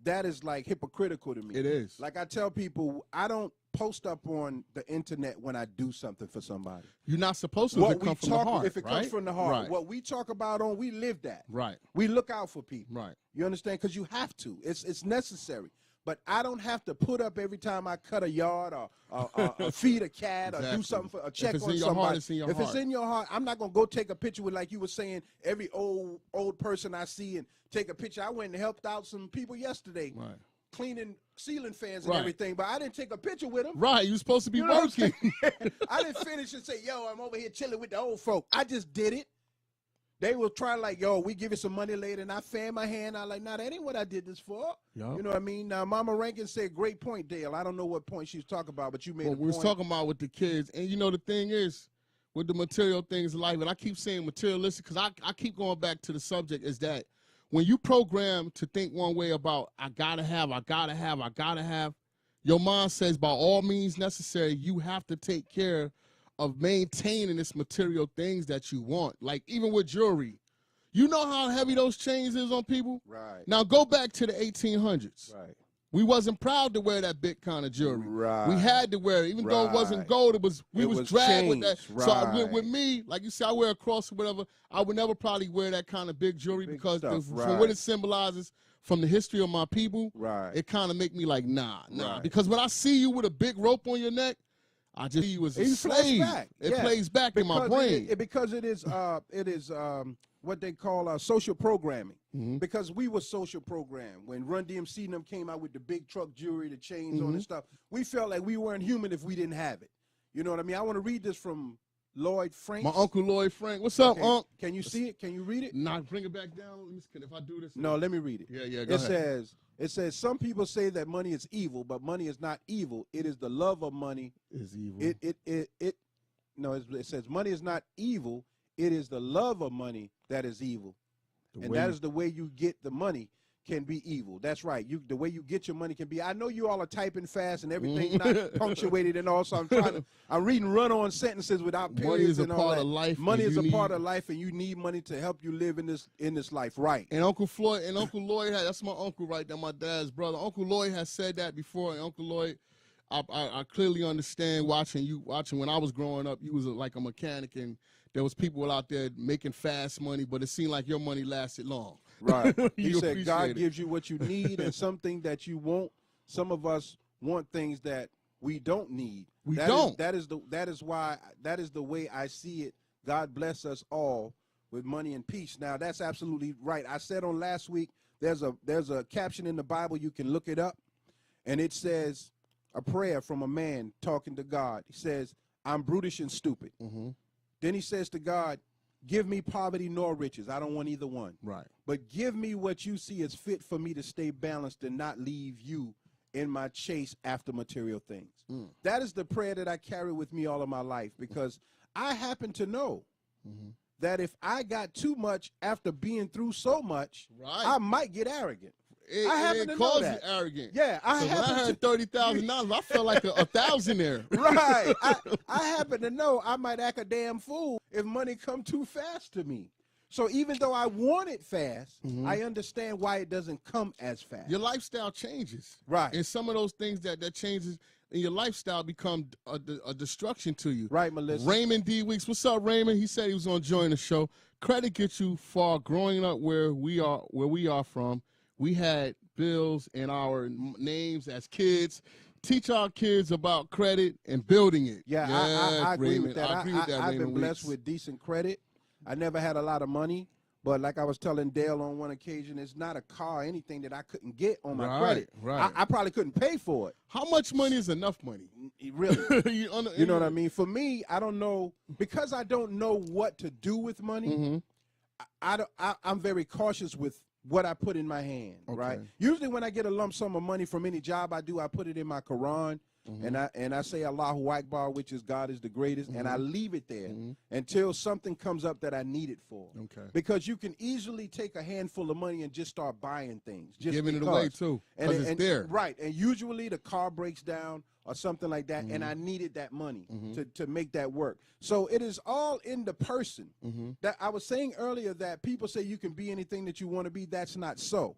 that is like hypocritical to me. It is. Like I tell people, I don't post up on the internet when I do something for somebody. You're not supposed to What if it we come from talk, the heart. if it right? comes from the heart, Right. what we talk about we live that. Right. We look out for people. Right. You understand? Because you have to. It's necessary. But I don't have to put up every time I cut a yard or feed a cat or do Exactly. something for a If check it's on in your somebody. heart, it's in your if it's heart. in your heart, I'm not gonna go take a picture with, like you were saying, every old person I see and take a picture. I went and helped out some people yesterday, Right. cleaning ceiling fans and Right. everything, but I didn't take a picture with them. Right. You're supposed to be You know what I'm working. saying? I didn't finish and say, yo, I'm over here chilling with the old folk. I just did it. They will try like, yo, we give you some money later, and I fan my hand. I like, nah, that ain't what I did this for. Yup. You know what I mean? Now, Mama Rankin said, great point, Dale. I don't know what point she was talking about, but you made What a we was point. talking about with the kids, and you know the thing is, with the material things in life, and I keep saying materialistic because I keep going back to the subject, is that when you program to think one way about I gotta have, your mind says by all means necessary, you have to take care of maintaining this material things that you want. Like even with jewelry, you know how heavy those chains is on people. Right. Now go back to the 1800s. Right. We wasn't proud to wear that big kind of jewelry. Right. We had to wear it, even though it wasn't Right. gold. We It was was dragged with that. chains. So Right. with me, like you said, I wear a cross or whatever. I would never probably wear that kind of big jewelry Big because stuff, from right. what it symbolizes from the history of my people, Right. it kind of make me like nah. Right. Because when I see you with a big rope on your neck, I just see you as a It plays slave. back. It Yeah. plays back in my brain. Because it is what they call social programming. Mm-hmm. Because we were social programmed. When Run DMC and them came out with the big truck jewelry, the chains Mm-hmm. on and stuff, we felt like we weren't human if we didn't have it. You know what I mean? I want to read this from Lloyd Frank. My Uncle Lloyd Frank. What's up, Unc? Can you see it? Can you read it? Nah, bring it back down. Let me see, if I do this. No, let me read it. Yeah, go ahead. It says, some people say that money is evil, but money is not evil. It is the love of money. Is evil. It says money is not evil. It is the love of money that is evil. That is the way you get the money can be evil. That's right. The way you get your money can be. I know you all are typing fast and everything's not punctuated and all, so I'm reading run-on sentences without periods and all that. Money is a part of life. Money is a part of life, and you need money to help you live in this life, right? And Uncle Lloyd that's my uncle right there, my dad's brother. Uncle Lloyd has said that before, and Uncle Lloyd, I clearly understand watching when I was growing up, you was like a mechanic, and there was people out there making fast money, but it seemed like your money lasted long. Right. He said God gives you what you need and something that you want. Some of us want things that we don't need. That is the way I see it. God bless us all with money and peace. Now, that's absolutely right. I said on last week, there's a caption in the Bible, you can look it up, and it says a prayer from a man talking to God. He says, I'm brutish and stupid. Mm-hmm. Then he says to God, give me poverty nor riches. I don't want either one. Right. But give me what you see as fit for me to stay balanced and not leave you in my chase after material things. That is the prayer that I carry with me all of my life, because I happen to know that if I got too much after being through so much, I might get arrogant. I happen to know that. You arrogant. Yeah, I heard $30,000. I felt like a thousandaire. Right. I happen to know I might act a damn fool if money come too fast to me. So even though I want it fast, I understand why it doesn't come as fast. Your lifestyle changes. Right. And some of those things that changes in your lifestyle become a destruction to you. Right, Melissa. Raymond D. Weeks. What's up, Raymond? He said he was going to join the show. Credit gets you far. Growing up where we are from, we had bills in our names as kids. Teach our kids about credit and building it. Yeah, I agree with that. I agree with that, I've been blessed Weeks. with decent credit. I never had a lot of money, but like I was telling Dale on one occasion, it's not a car or anything that I couldn't get on my credit. Right. I probably couldn't pay for it. How much money is enough money? Really? You know what I mean? For me, I don't know, because I don't know what to do with money. I'm very cautious with what I put in my hand, right? Usually when I get a lump sum of money from any job I do, I put it in my Quran, and I say Allahu Akbar, which is God is the greatest, and I leave it there until something comes up that I need it for. Because you can easily take a handful of money and just start buying things. Just giving it away, too, because it's there. Right, and usually the car breaks down or something like that, and I needed that money to make that work. So it is all in the person. That I was saying earlier that people say you can be anything that you want to be. That's not so.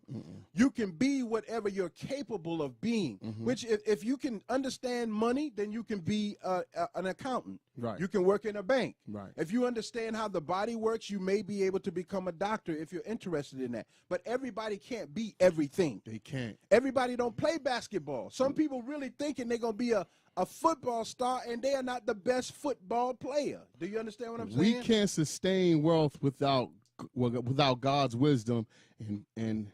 You can be whatever you're capable of being, which if you can understand money, then you can be an accountant. Right. You can work in a bank. Right. If you understand how the body works, you may be able to become a doctor if you're interested in that. But everybody can't be everything. They can't. Everybody don't play basketball. Some people really thinking they're going to be a football star, and they are not the best football player. Do you understand what I'm saying? We can't sustain wealth without God's wisdom and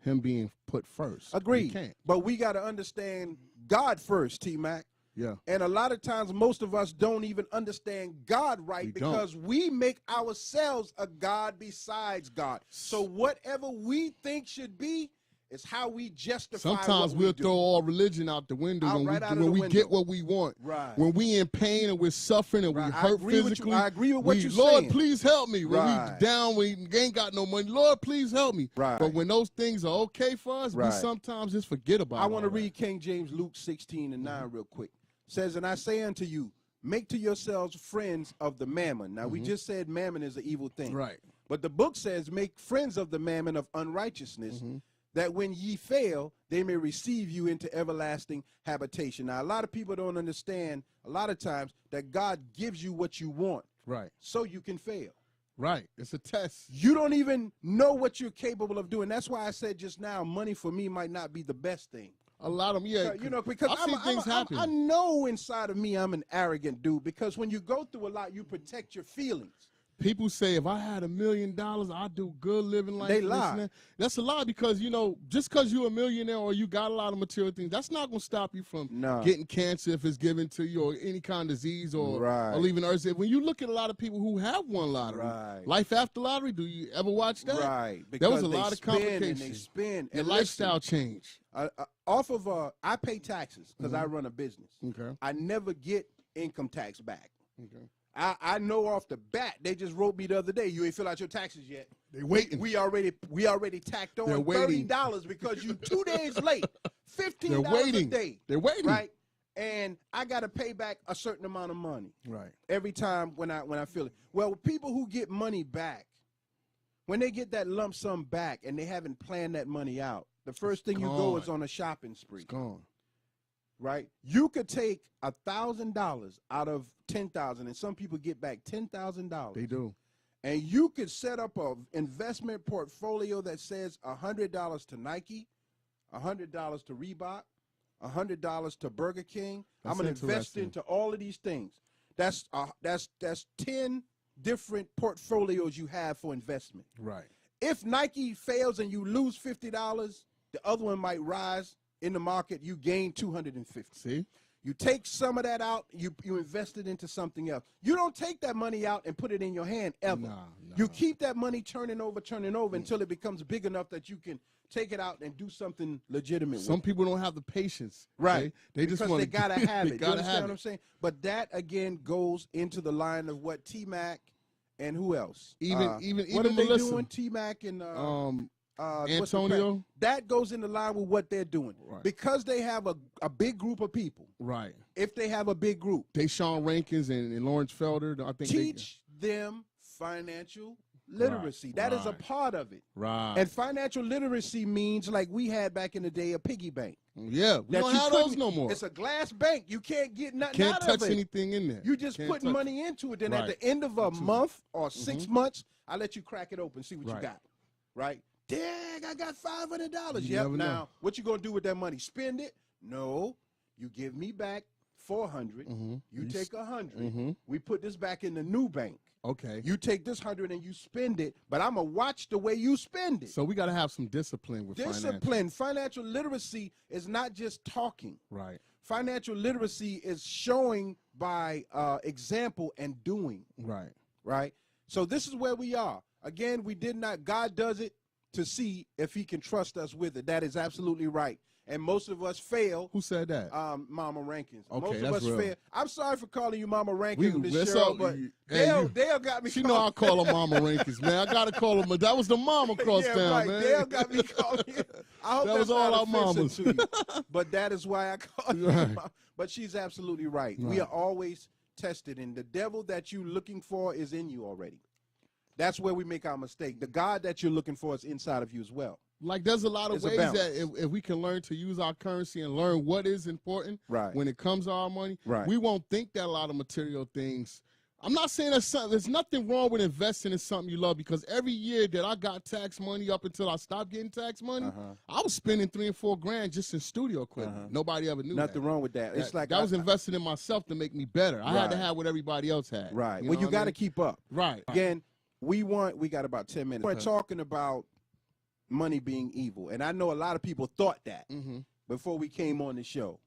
him being put first. Agreed. We can't. But we got to understand God first, T-Mac. Yeah. And a lot of times, most of us don't even understand God right because we make ourselves a God besides God. So whatever we think should be is how we justify Sometimes we'll throw all religion out the window when we get what we want. Right. When we in pain and we're suffering and we hurt physically. I agree with what you're saying. Lord, please help me. When we down, we ain't got no money. Lord, please help me. Right. But when those things are okay for us, we sometimes just forget about it. I want to read King James Luke 16:9 real quick. It says, and I say unto you, make to yourselves friends of the mammon. Now, we just said mammon is an evil thing. Right. But the book says, make friends of the mammon of unrighteousness, that when ye fail, they may receive you into everlasting habitation. Now, a lot of people don't understand a lot of times that God gives you what you want. Right. So you can fail. Right. It's a test. You don't even know what you're capable of doing. That's why I said just now, money for me might not be the best thing. A lot of them, yeah. You know, because I've seen things happen. I know inside of me I'm an arrogant dude, because when you go through a lot, you protect your feelings. People say if I had $1 million, I'd do good living life. They and this lie. and that. That's a lie because, you know, just because you're a millionaire or you got a lot of material things, that's not going to stop you from No. getting cancer if it's given to you or any kind of disease or leaving Earth. When you look at a lot of people who have won lottery, life after lottery, do you ever watch that? Right. There was a lot of complications. And they spend. Your lifestyle change. Off of, I pay taxes because I run a business. Okay. I never get income tax back. Okay. I know off the bat. They just wrote me the other day. You ain't fill out your taxes yet. They waiting. We already tacked on $30 because you 2 days late. $15 a day. They're waiting. Right. And I got to pay back a certain amount of money. Right. Every time when I feel it. Well, people who get money back, when they get that lump sum back and they haven't planned that money out, the first thing you go is on a shopping spree. It's gone. Right? You could take $1,000 out of $10,000, and some people get back $10,000. They do. And you could set up an investment portfolio that says $100 to Nike, $100 to Reebok, $100 to Burger King. I'm going to invest into all of these things. That's 10 different portfolios you have for investment. Right. If Nike fails and you lose $50, the other one might rise in the market. You gain $250. See? You take some of that out, you invest it into something else. You don't take that money out and put it in your hand ever. Nah. You keep that money turning over until it becomes big enough that you can take it out and do something legitimate. Some people don't have the patience. Right. They just want to gotta have it. They You gotta understand what I'm saying? But that again goes into the line of what T-Mac and who else? Even what are Melissa. they doing? T-Mac and Antonio. That goes in the line with what they're doing. Right. Because they have a big group of people. Right. If they have a big group. Deshaun Rankins and Lawrence Felder, I think teach them financial literacy. That is a part of it. Right. And financial literacy means, like we had back in the day, a piggy bank. Yeah, we don't have those no more. It's a glass bank. You can't get nothing Can't out touch of it. anything in there. You just put money into it. Then at the end of a month or 6 months, I let you crack it open, see what you got. Right? Dang, I got $500. Yep. Now, what you gonna do with that money? Spend it? No. You give me back $400. You take $100. We put this back in the new bank. Okay. You take this $100 and you spend it, but I'm going to watch the way you spend it. So we got to have some discipline with Discipline. Financial literacy is not just talking. Right. Financial literacy is showing by example and doing. Right. Right? So this is where we are. Again, God does it to see if he can trust us with it. That is absolutely right. And most of us fail. Who said that? Mama Rankins. Okay, most of us real. fail. I'm sorry for calling you Mama Rankins, Miss all, Cheryl, but Dale got me. She know I call her Mama Rankins, man. I gotta call her. That was the mama across town, right. man. Dale got me calling you. I hope that was all our mamas. To you. But that is why I call you. Mama. But she's absolutely right. We are always tested, and the devil that you're looking for is in you already. That's where we make our mistake. The God that you're looking for is inside of you as well. Like there's a lot of ways that if we can learn to use our currency and learn what is important when it comes to our money, we won't think that a lot of material things. I'm not saying there's nothing wrong with investing in something you love, because every year that I got tax money up until I stopped getting tax money, I was spending $3 and $4 grand just in studio equipment. Nobody ever knew Nothing wrong with that. It's like I was investing in myself to make me better. I had to have what everybody else had. Right. Well, you got to keep up. Right. Again, we got about 10 minutes. We're talking about money being evil. And I know a lot of people thought that before we came on the show.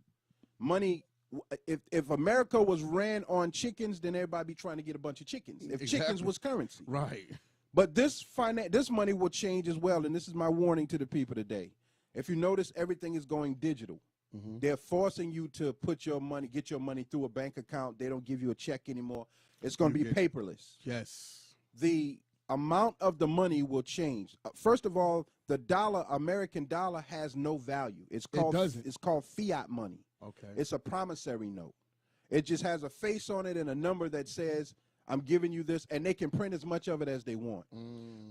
Money, if America was ran on chickens, then everybody be trying to get a bunch of chickens. If chickens was currency. Right. But this money will change as well, and this is my warning to the people today. If you notice, everything is going digital. They're forcing you to get your money through a bank account. They don't give you a check anymore. It's going to be paperless. Yes. The amount of the money will change. First of all, the American dollar has no value. It's called fiat money. Okay. It's a promissory note. It just has a face on it and a number that says, I'm giving you this, and they can print as much of it as they want.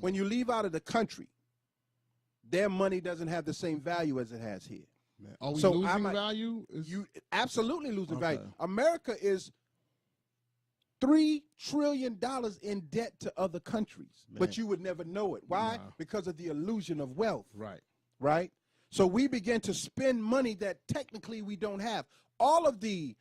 When you leave out of the country, their money doesn't have the same value as it has here. Man. Are we losing value? You absolutely losing value. America is $3 trillion in debt to other countries, but you would never know it. Why? Because of the illusion of wealth. Right? So we begin to spend money that technically we don't have. All of the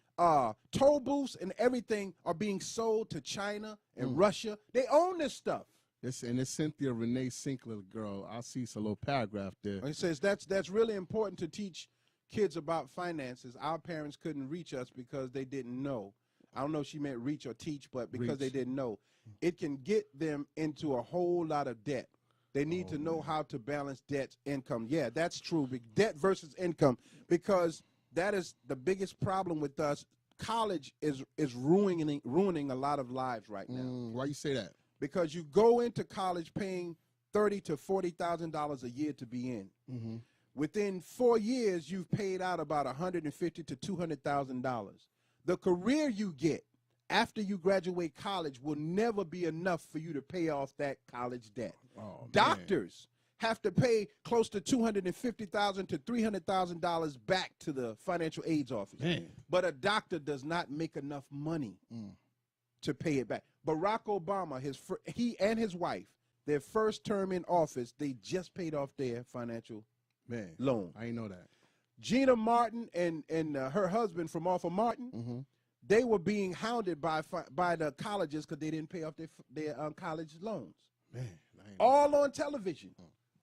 toll booths and everything are being sold to China and Russia. They own this stuff. And it's Cynthia Renee Sinkler, girl. I see a little paragraph there. It says that's really important to teach kids about finances. Our parents couldn't reach us because they didn't know. I don't know if she meant reach or teach, but because they didn't know. It can get them into a whole lot of debt. They need to know how to balance debt, income. Yeah, that's true. Debt versus income, because that is the biggest problem with us. College is ruining a lot of lives right now. Why you say that? Because you go into college paying $30,000 to $40,000 a year to be in. Within 4 years, you've paid out about $150,000 to $200,000. The career you get after you graduate college will never be enough for you to pay off that college debt. Doctors have to pay close to $250,000 to $300,000 back to the financial aids office. But a doctor does not make enough money to pay it back. Barack Obama, he and his wife, their first term in office, they just paid off their financial loan. I didn't know that. Gina Martin and her husband from Arthur Martin, they were being hounded by the colleges because they didn't pay off their college loans. All on television.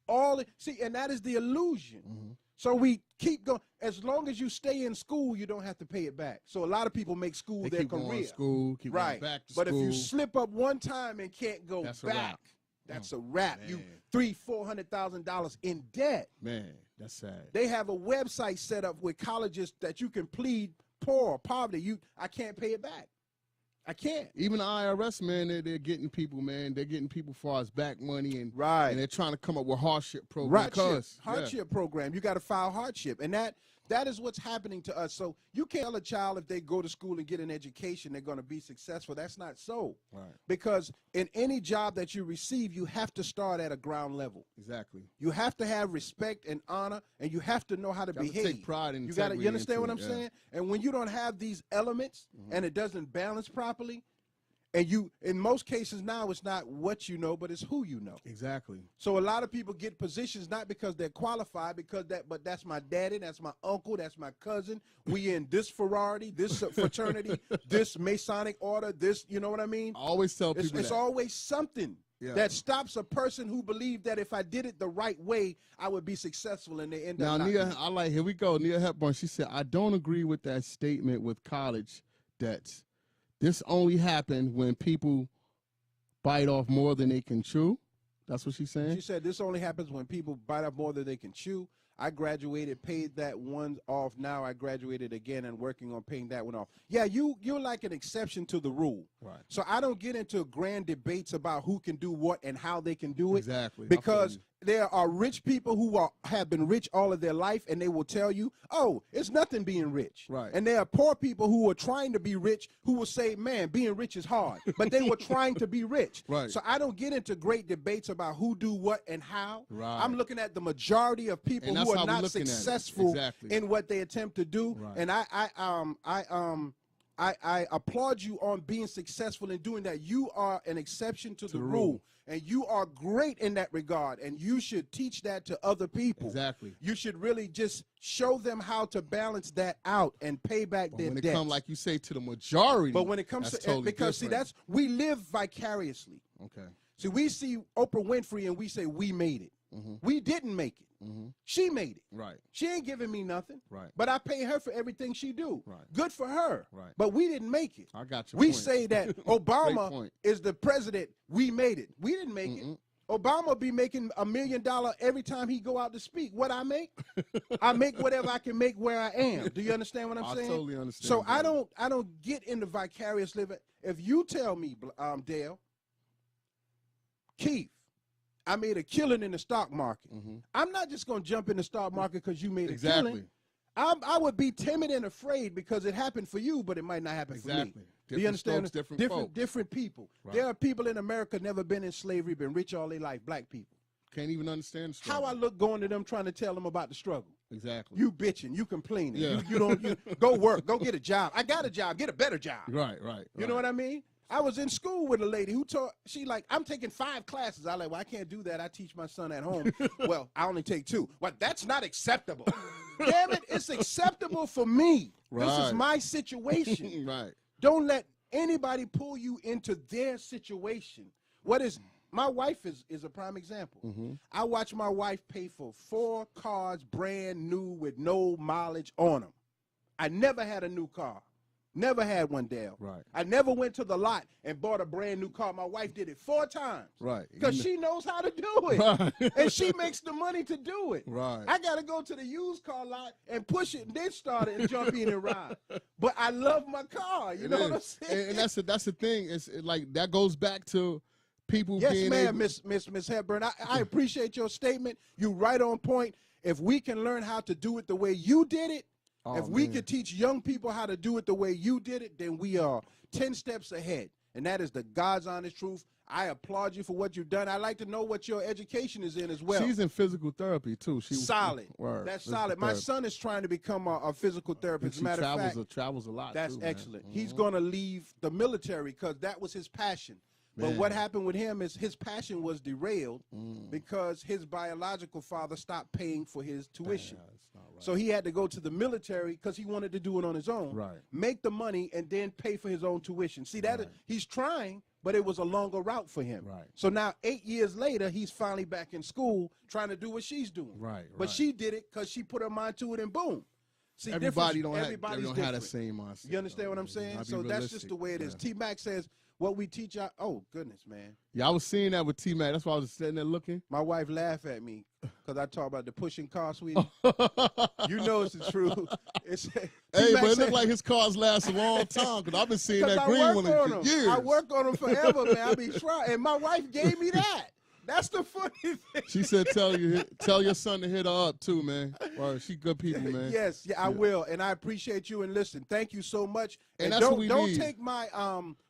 And that is the illusion. So we keep going. As long as you stay in school, you don't have to pay it back. So a lot of people make school their career. Going to school, keep going back to school. But if you slip up one time and can't go back, that's a wrap. You $300,000-$400,000 in debt. Man, that's sad. They have a website set up with colleges that you can plead poverty. I can't pay it back. I can't. Even the IRS, man, they're getting people, man. They're getting people far as back money and and they're trying to come up with hardship programs. Hardship program. You got to file hardship, and that is what's happening to us. So you can't tell a child if they go to school and get an education, they're going to be successful. That's not so. Because in any job that you receive, you have to start at a ground level. Exactly. You have to have respect and honor, and you have to know how to behave. Take pride in you understand what I'm saying? And when you don't have these elements and it doesn't balance properly, and in most cases now, it's not what you know, but it's who you know. Exactly. So a lot of people get positions not because they're qualified, but that's my daddy, that's my uncle, that's my cousin. We in this sorority, this fraternity, this Masonic order, this, you know what I mean? I always tell people it's always something that stops a person who believed that if I did it the right way, I would be successful, and they end up not. Now, here we go. Nia Hepburn, she said, I don't agree with that statement with college debts. This only happened when people bite off more than they can chew. That's what she's saying? She said this only happens when people bite off more than they can chew. I graduated, paid that one off. Now I graduated again and working on paying that one off. Yeah, you're like an exception to the rule. Right. So I don't get into grand debates about who can do what and how they can do it. Exactly. Because there are rich people who have been rich all of their life, and they will tell you, oh, it's nothing being rich. Right. And there are poor people who are trying to be rich who will say, man, being rich is hard. But they were trying to be rich. Right. So I don't get into great debates about who do what and how. Right. I'm looking at the majority of people who are not successful in what they attempt to do. Right. And I applaud you on being successful in doing that. You are an exception to the rule. And you are great in that regard, and you should teach that to other people. Exactly. You should really just show them how to balance that out and pay back their debts. When it comes, like you say, to the majority, but when it comes to totally because different. see, we live vicariously. Okay. See, we see Oprah Winfrey and we say we made it. We didn't make it. She made it. Right. She ain't giving me nothing. Right. But I pay her for everything she do. Right. Good for her. Right. But we didn't make it. I got you. We say that Obama is the president. We made it. We didn't make it. Obama be making $1 million every time he go out to speak. What I make? I make whatever I can make where I am. Do you understand what I'm saying? I totally understand. So I don't get into vicarious living. If you tell me, Dale, Keith, I made a killing in the stock market. I'm not just going to jump in the stock market because you made a killing. I would be timid and afraid because it happened for you, but it might not happen for me. Do you understand? Different people. Right. There are people in America never been in slavery, been rich all their life, black people. Can't even understand the struggle. How I look going to them trying to tell them about the struggle. Exactly. You bitching, you complaining. Yeah. You go work, go get a job. I got a job, get a better job. Right. You know what I mean? I was in school with a lady who taught, I'm taking 5 classes. I can't do that. I teach my son at home. Well, I only take 2. Well, that's not acceptable. damn it, it's acceptable for me. This is Right. my situation. Right. Don't let anybody pull you into their situation. My wife is a prime example. I watch my wife pay for 4 cars brand new with no mileage on them. I never had a new car. Never had one, Dale. Right. I never went to the lot and bought a brand new car. My wife did it 4 times. Right. Because she knows how to do it. Right. And she makes the money to do it. Right. I got to go to the used car lot and push it and then start it and jump in and ride. But I love my car. You know what I'm saying? And that's the thing. It's like that goes back to people Yes, being ma'am, able. Miss Hepburn. I appreciate your statement. You right on point. If we can learn how to do it the way you did it, if we could teach young people how to do it the way you did it, then we are 10 steps ahead. And that is the God's honest truth. I applaud you for what you've done. I'd like to know what your education is in as well. She's in physical therapy too. Solid. Word. That's Physical solid. My therapy. son is trying to become a physical therapist. As a matter of fact, travels a lot. that's too, man. excellent. He's going to leave the military because that was his passion. But Man. what happened with him is his passion was derailed because his biological father stopped paying for his tuition. That's not right. So he had to go to the military because he wanted to do it on his own. Right. Make the money and then pay for his own tuition. See, he's trying, but it was a longer route for him. Right. So now 8 years later, he's finally back in school trying to do what she's doing. Right, But right. she did it because she put her mind to it and boom. See, Everybody don't everybody's have the different. same mindset. You understand what I'm saying? So that's just the way it is. T-Mac says, what we teach our, oh, goodness, man. Yeah, I was seeing that with T-Mac. That's why I was sitting there looking. My wife laughed at me because I talk about the pushing car, sweetie. You know it's the truth. Hey, but it looked like his cars last a long time because I've been seeing that green one for years. I work on them forever, man. I be trying. And my wife gave me that. That's the funny thing. She said, tell your son to hit her up too, man. Well, she good people, man. Yes, yeah, I will. And I appreciate you. And listen, thank you so much. And that's what we don't need. take my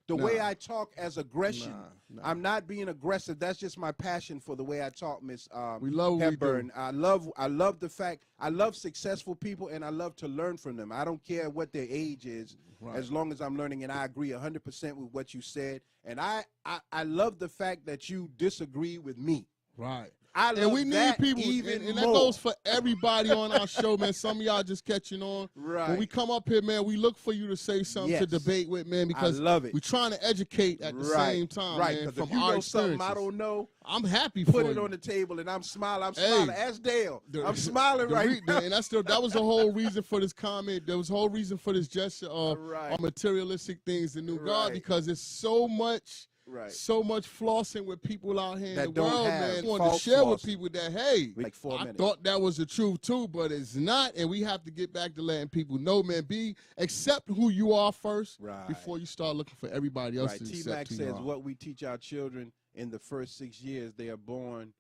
the way I talk as aggression. Nah. I'm not being aggressive. That's just my passion for the way I talk, Miss We love what we Hepburn. do. I love the fact I love successful people and I love to learn from them. I don't care what their age is, as long as I'm learning. And I agree 100% with what you said. And I love the fact that you disagree with me. Right. I love And we need that people, even and more. that goes for everybody on our show, man. Some of y'all just catching on. Right. When we come up here, man, we look for you to say something to Yes. debate with, man, because I love it. we're trying to educate at the same time, right, man, 'cause from if you our know something I experiences. don't know, I'm happy for put it you. on the table, and I'm smiling. Hey, Ask Dale. The- I'm smiling right now. And that was the whole reason for this comment. There was the whole reason for this gesture of Right. materialistic things, the new God, Right. because it's so much. Right. So much flossing with people out here That in the don't world, have man. I wanted to false share with flossing. people that, hey, Like 4 I minutes. thought that was the truth too, but it's not. And we have to get back to letting people know, man, accept who you are first Right. before you start looking for everybody else Right. to T-Mac accept who you says are. what we teach our children in the first 6 years they are born,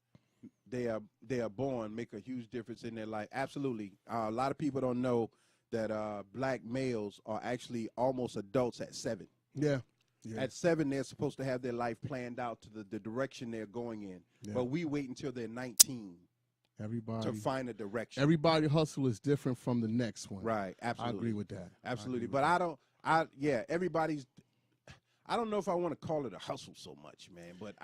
they are born make a huge difference in their life. Absolutely. A lot of people don't know that black males are actually almost adults at 7. Yeah. Yeah. At 7, they're supposed to have their life planned out to the direction they're going in. Yeah. But we wait until they're 19 Everybody. to find a direction. Everybody hustle is different from the next one. Right, absolutely. I agree with that. Absolutely. But everybody's, I don't know if I want to call it a hustle so much, man. But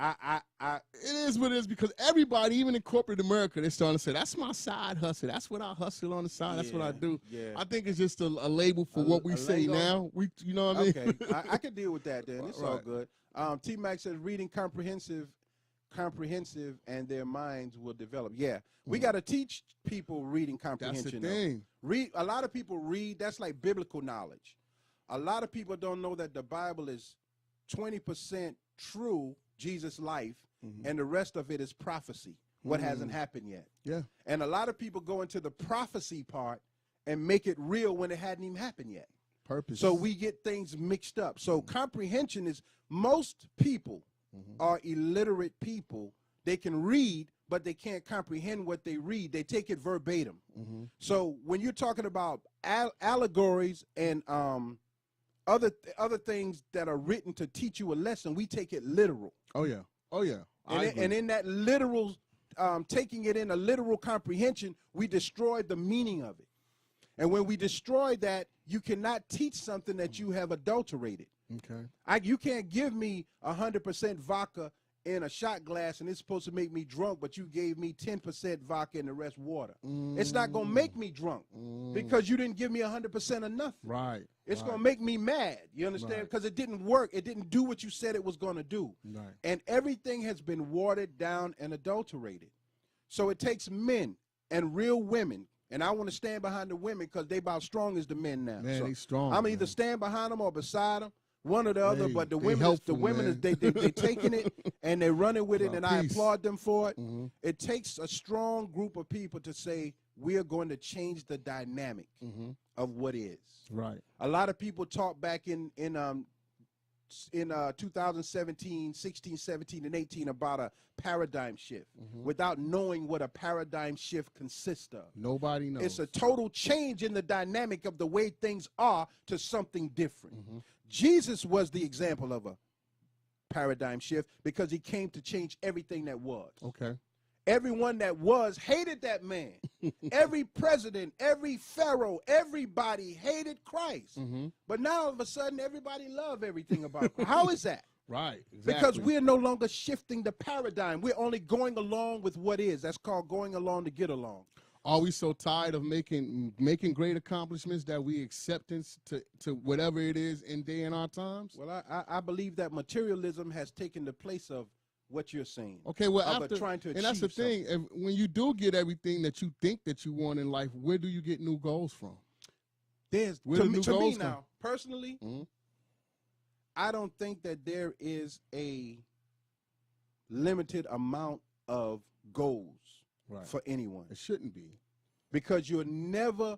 It is what it is because everybody, even in corporate America, they're starting to say, that's my side hustle. That's what I hustle on the side. That's what I do. Yeah. I think it's just a label for what we a say lingo? now. You know what I mean? Okay, I can deal with that then. It's all Right. good. T-Mac says reading comprehensive, and their minds will develop. Yeah, we got to teach people reading That's comprehension. the thing. A lot of people read. That's like biblical knowledge. A lot of people don't know that the Bible is 20% true, Jesus' life, and the rest of it is prophecy. What hasn't happened yet. Yeah. And a lot of people go into the prophecy part and make it real when it hadn't even happened yet. Purpose. So we get things mixed up. So comprehension is, most people are illiterate people. They can read, but they can't comprehend what they read. They take it verbatim. So when you're talking about allegories and other things that are written to teach you a lesson, we take it literal. Oh yeah. Oh yeah. And in that literal, taking it in a literal comprehension, we destroy the meaning of it. And when we destroy that, you cannot teach something that you have adulterated. Okay. You can't give me 100% vodka in a shot glass and it's supposed to make me drunk, but you gave me 10% vodka and the rest water. It's not going to make me drunk because you didn't give me 100% of nothing. Right. It's going to make me mad. You understand? Because it didn't work. It didn't do what you said it was going to do. Right. And everything has been watered down and adulterated. So it takes men and real women. And I want to stand behind the women because they about strong as the men now. Man, so they strong. I'm either stand behind them or beside them. One or the other, but the women, they taking it and they're running with it, and I applaud them for it. It takes a strong group of people to say we are going to change the dynamic of what is. Right. A lot of people talk back in 2017, 16, 17, and 18 about a paradigm shift without knowing what a paradigm shift consists of. Nobody knows. It's a total change in the dynamic of the way things are to something different. Jesus was the example of a paradigm shift because he came to change everything that was. Okay. Everyone that was hated that man. Every president, every pharaoh, everybody hated Christ. But now all of a sudden everybody loves everything about him. How is that? Right. Exactly. Because we're no longer shifting the paradigm. We're only going along with what is. That's called going along to get along. Are we so tired of making great accomplishments that we acceptance to whatever it is in day in our times? Well, I believe that materialism has taken the place of what you're saying. Okay, well, after trying to achieve and that's the thing. When you do get everything that you think that you want in life, where do you get new goals from? To me now, personally, I don't think that there is a limited amount of goals for anyone. It shouldn't be. Because you're never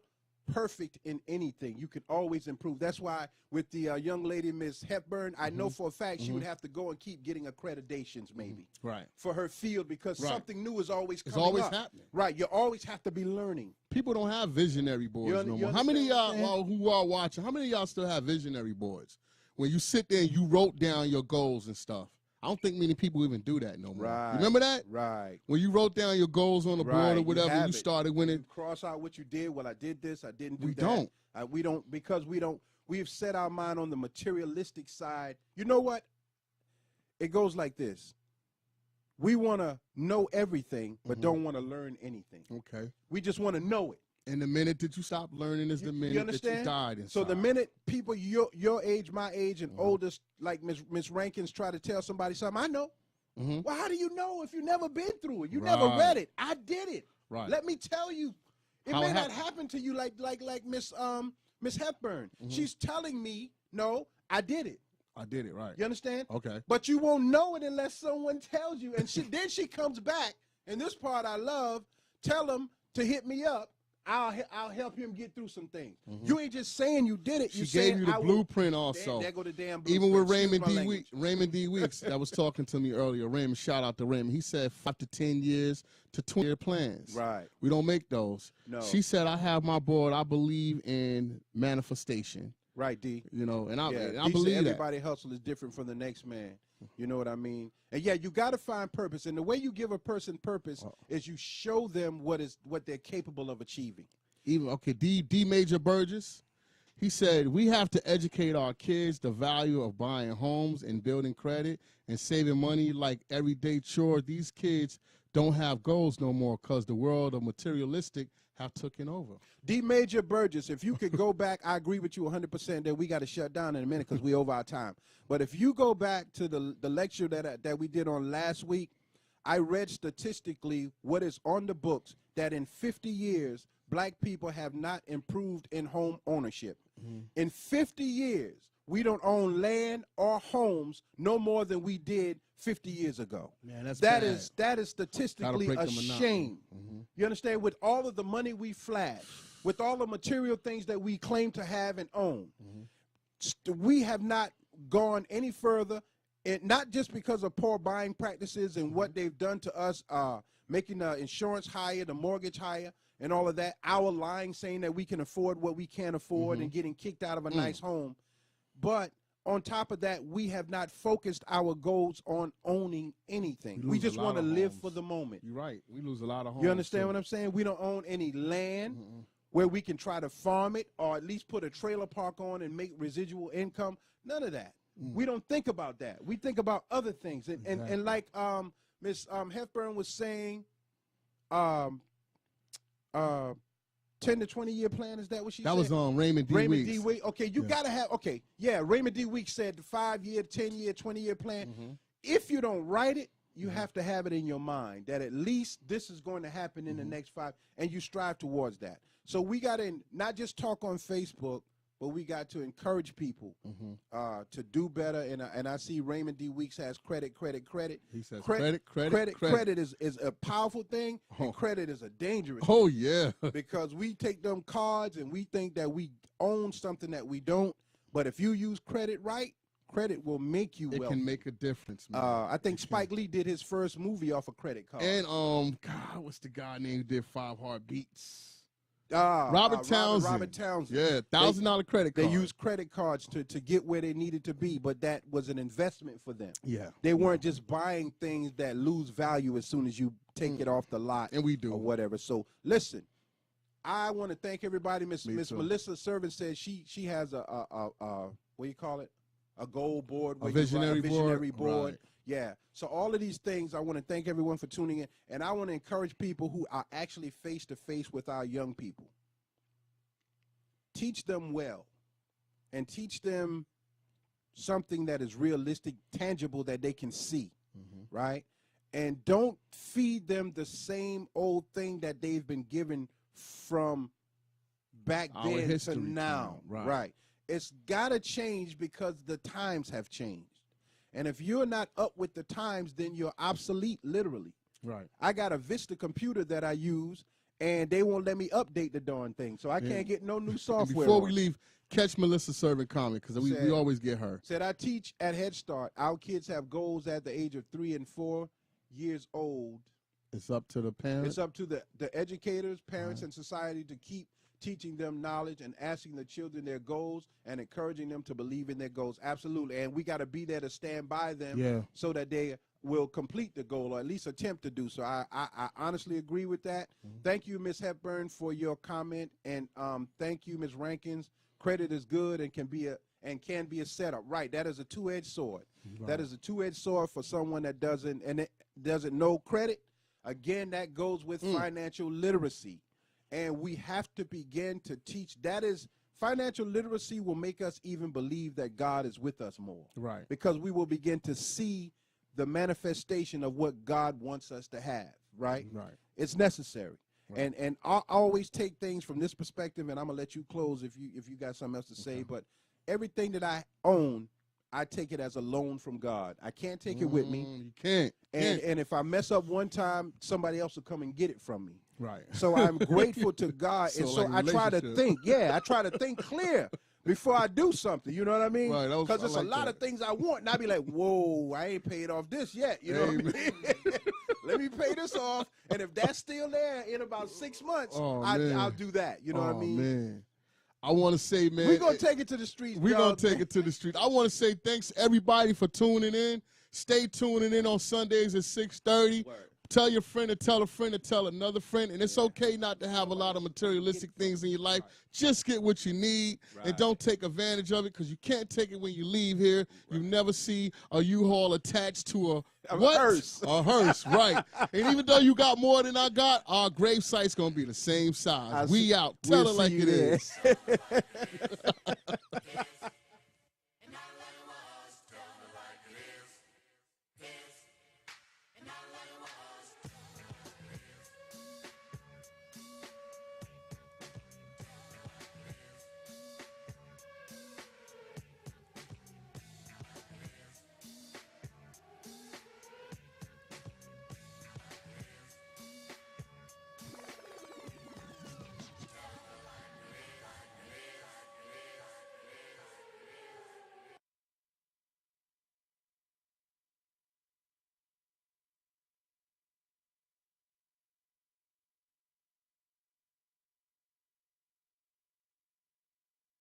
perfect in anything. You can always improve. That's why with the young lady, Miss Hepburn, I know for a fact she would have to go and keep getting accreditations maybe for her field because something new is always coming up. It's always happening. Right. You always have to be learning. People don't have visionary boards no more. How many of y'all who are watching, how many of y'all still have visionary boards? When you sit there and you wrote down your goals and stuff. I don't think many people even do that no more. Right. You remember that? Right. When you wrote down your goals on the board or whatever, you started winning. You cross out what you did. Well, I did this. I didn't do that. We don't. We've set our mind on the materialistic side. You know what? It goes like this. We want to know everything, but don't want to learn anything. Okay. We just want to know it. And the minute that you stop learning is the minute that you died inside. So the minute people your age, my age, and oldest, like Miss Rankins, try to tell somebody something, I know. Well, how do you know if you've never been through it? You never read it. I did it. Right. Let me tell you. It may not happen to you like Miss Hepburn. She's telling me, no, I did it. I did it, right. You understand? Okay. But you won't know it unless someone tells you. And then she comes back, and this part I love, tell him to hit me up. I'll help him get through some things. You ain't just saying you did it. She gave you the blueprint also. There go the damn blueprint. Even with Raymond D. Weeks, that was talking to me earlier. Raymond, shout out to Raymond. He said 5 to 10 years to 20-year plans. Right. We don't make those. No. She said, I have my board. I believe in manifestation. Right, D. You know, and I D believe that. Everybody hustle is different from the next man. You know what I mean? And yeah, you got to find purpose. And the way you give a person purpose is you show them what they're capable of achieving. D. Major Burgess, he said, we have to educate our kids the value of buying homes and building credit and saving money like everyday chore. These kids don't have goals no more because the world of materialistic have taken over. D. Major Burgess, if you could go back, I agree with you 100% that we got to shut down in a minute because we over our time. But if you go back to the lecture that we did on last week, I read statistically what is on the books that in 50 years, black people have not improved in home ownership. In 50 years, we don't own land or homes no more than we did 50 years ago. Man, that is statistically a shame. You understand? With all of the money we flash, with all the material things that we claim to have and own, we have not gone any further, and not just because of poor buying practices and what they've done to us, making the insurance higher, the mortgage higher, and all of that, our lying, saying that we can afford what we can't afford and getting kicked out of a nice home. But on top of that, we have not focused our goals on owning anything. We just want to live for the moment. You're right. We lose a lot of homes. You understand what I'm saying? We don't own any land where we can try to farm it or at least put a trailer park on and make residual income. None of that. We don't think about that. We think about other things. And like Miss Hepburn was saying, 10 to 20 year plan, is that what she said? That was on Raymond D. Raymond Weeks. D. Weeks. Okay, you gotta have, okay, yeah, Raymond D. Weeks said the 5-year, 10-year, 20-year plan. If you don't write it, you have to have it in your mind that at least this is going to happen in the next 5, and you strive towards that. So we got to not just talk on Facebook, but we got to encourage people to do better. And I see Raymond D. Weeks has credit. He says credit is a powerful thing, and credit is a dangerous thing. Oh, yeah. Because we take them cards and we think that we own something that we don't. But if you use credit right, credit will make you wealthy. It can make a difference, man. I think Spike Lee did his first movie off a credit card. And, God, what's the guy name who did 5 Heartbeats? Robert Townsend. Robert Townsend. Yeah, $1,000 credit card. They used credit cards to get where they needed to be, but that was an investment for them. Yeah. They weren't just buying things that lose value as soon as you take it off the lot. And we do. Or whatever. So, listen, I want to thank everybody. Miss Melissa Servant says she has a what do you call it? A goal board. A visionary board. Right. Yeah. So all of these things, I want to thank everyone for tuning in. And I want to encourage people who are actually face-to-face with our young people. Teach them well. And teach them something that is realistic, tangible, that they can see. Right? And don't feed them the same old thing that they've been given from back then to now. Right. It's got to change because the times have changed. And if you're not up with the times, then you're obsolete, literally. Right. I got a Vista computer that I use, and they won't let me update the darn thing, so I can't get no new software. Before we leave, catch Melissa Servant comment, because we always get her. Said, I teach at Head Start. Our kids have goals at the age of 3 and 4 years old. It's up to the parents. It's up to the educators, parents, and society to keep teaching them knowledge and asking the children their goals and encouraging them to believe in their goals. Absolutely. And we got to be there to stand by them so that they will complete the goal or at least attempt to do so. I honestly agree with that. Thank you, Ms. Hepburn, for your comment. And thank you, Ms. Rankins. Credit is good and can be a setup. Right. That is a two-edged sword. Right. That is a two-edged sword for someone that doesn't know credit. Again, that goes with financial literacy. And we have to begin to teach. That is, financial literacy will make us even believe that God is with us more. Right. Because we will begin to see the manifestation of what God wants us to have. Right. Right. It's necessary. Right. And I always take things from this perspective, and I'm gonna let you close if you got something else to say. But everything that I own, I take it as a loan from God. I can't take it with me. You can't. And if I mess up one time, somebody else will come and get it from me. Right. So I'm grateful to God. And so I try to think. Yeah, I try to think clear before I do something. You know what I mean? Right. Because there's a lot of things I want, and I be like, whoa, I ain't paid off this yet. You know what I mean? Let me pay this off. And if that's still there in about 6 months, I'll do that. You know what I mean? Man. I want to say, man. We're going to take it to the streets. We're going to take it to the streets. I want to say thanks, everybody, for tuning in. Stay tuning in on Sundays at 6:30. Tell your friend to tell a friend to tell another friend. And it's okay not to have a lot of materialistic things in your life. Just get what you need and don't take advantage of it, because you can't take it when you leave here. You never see a U-Haul attached to a hearse. A hearse, right. And even though you got more than I got, our grave site's going to be the same size. We out. Tell it like it is.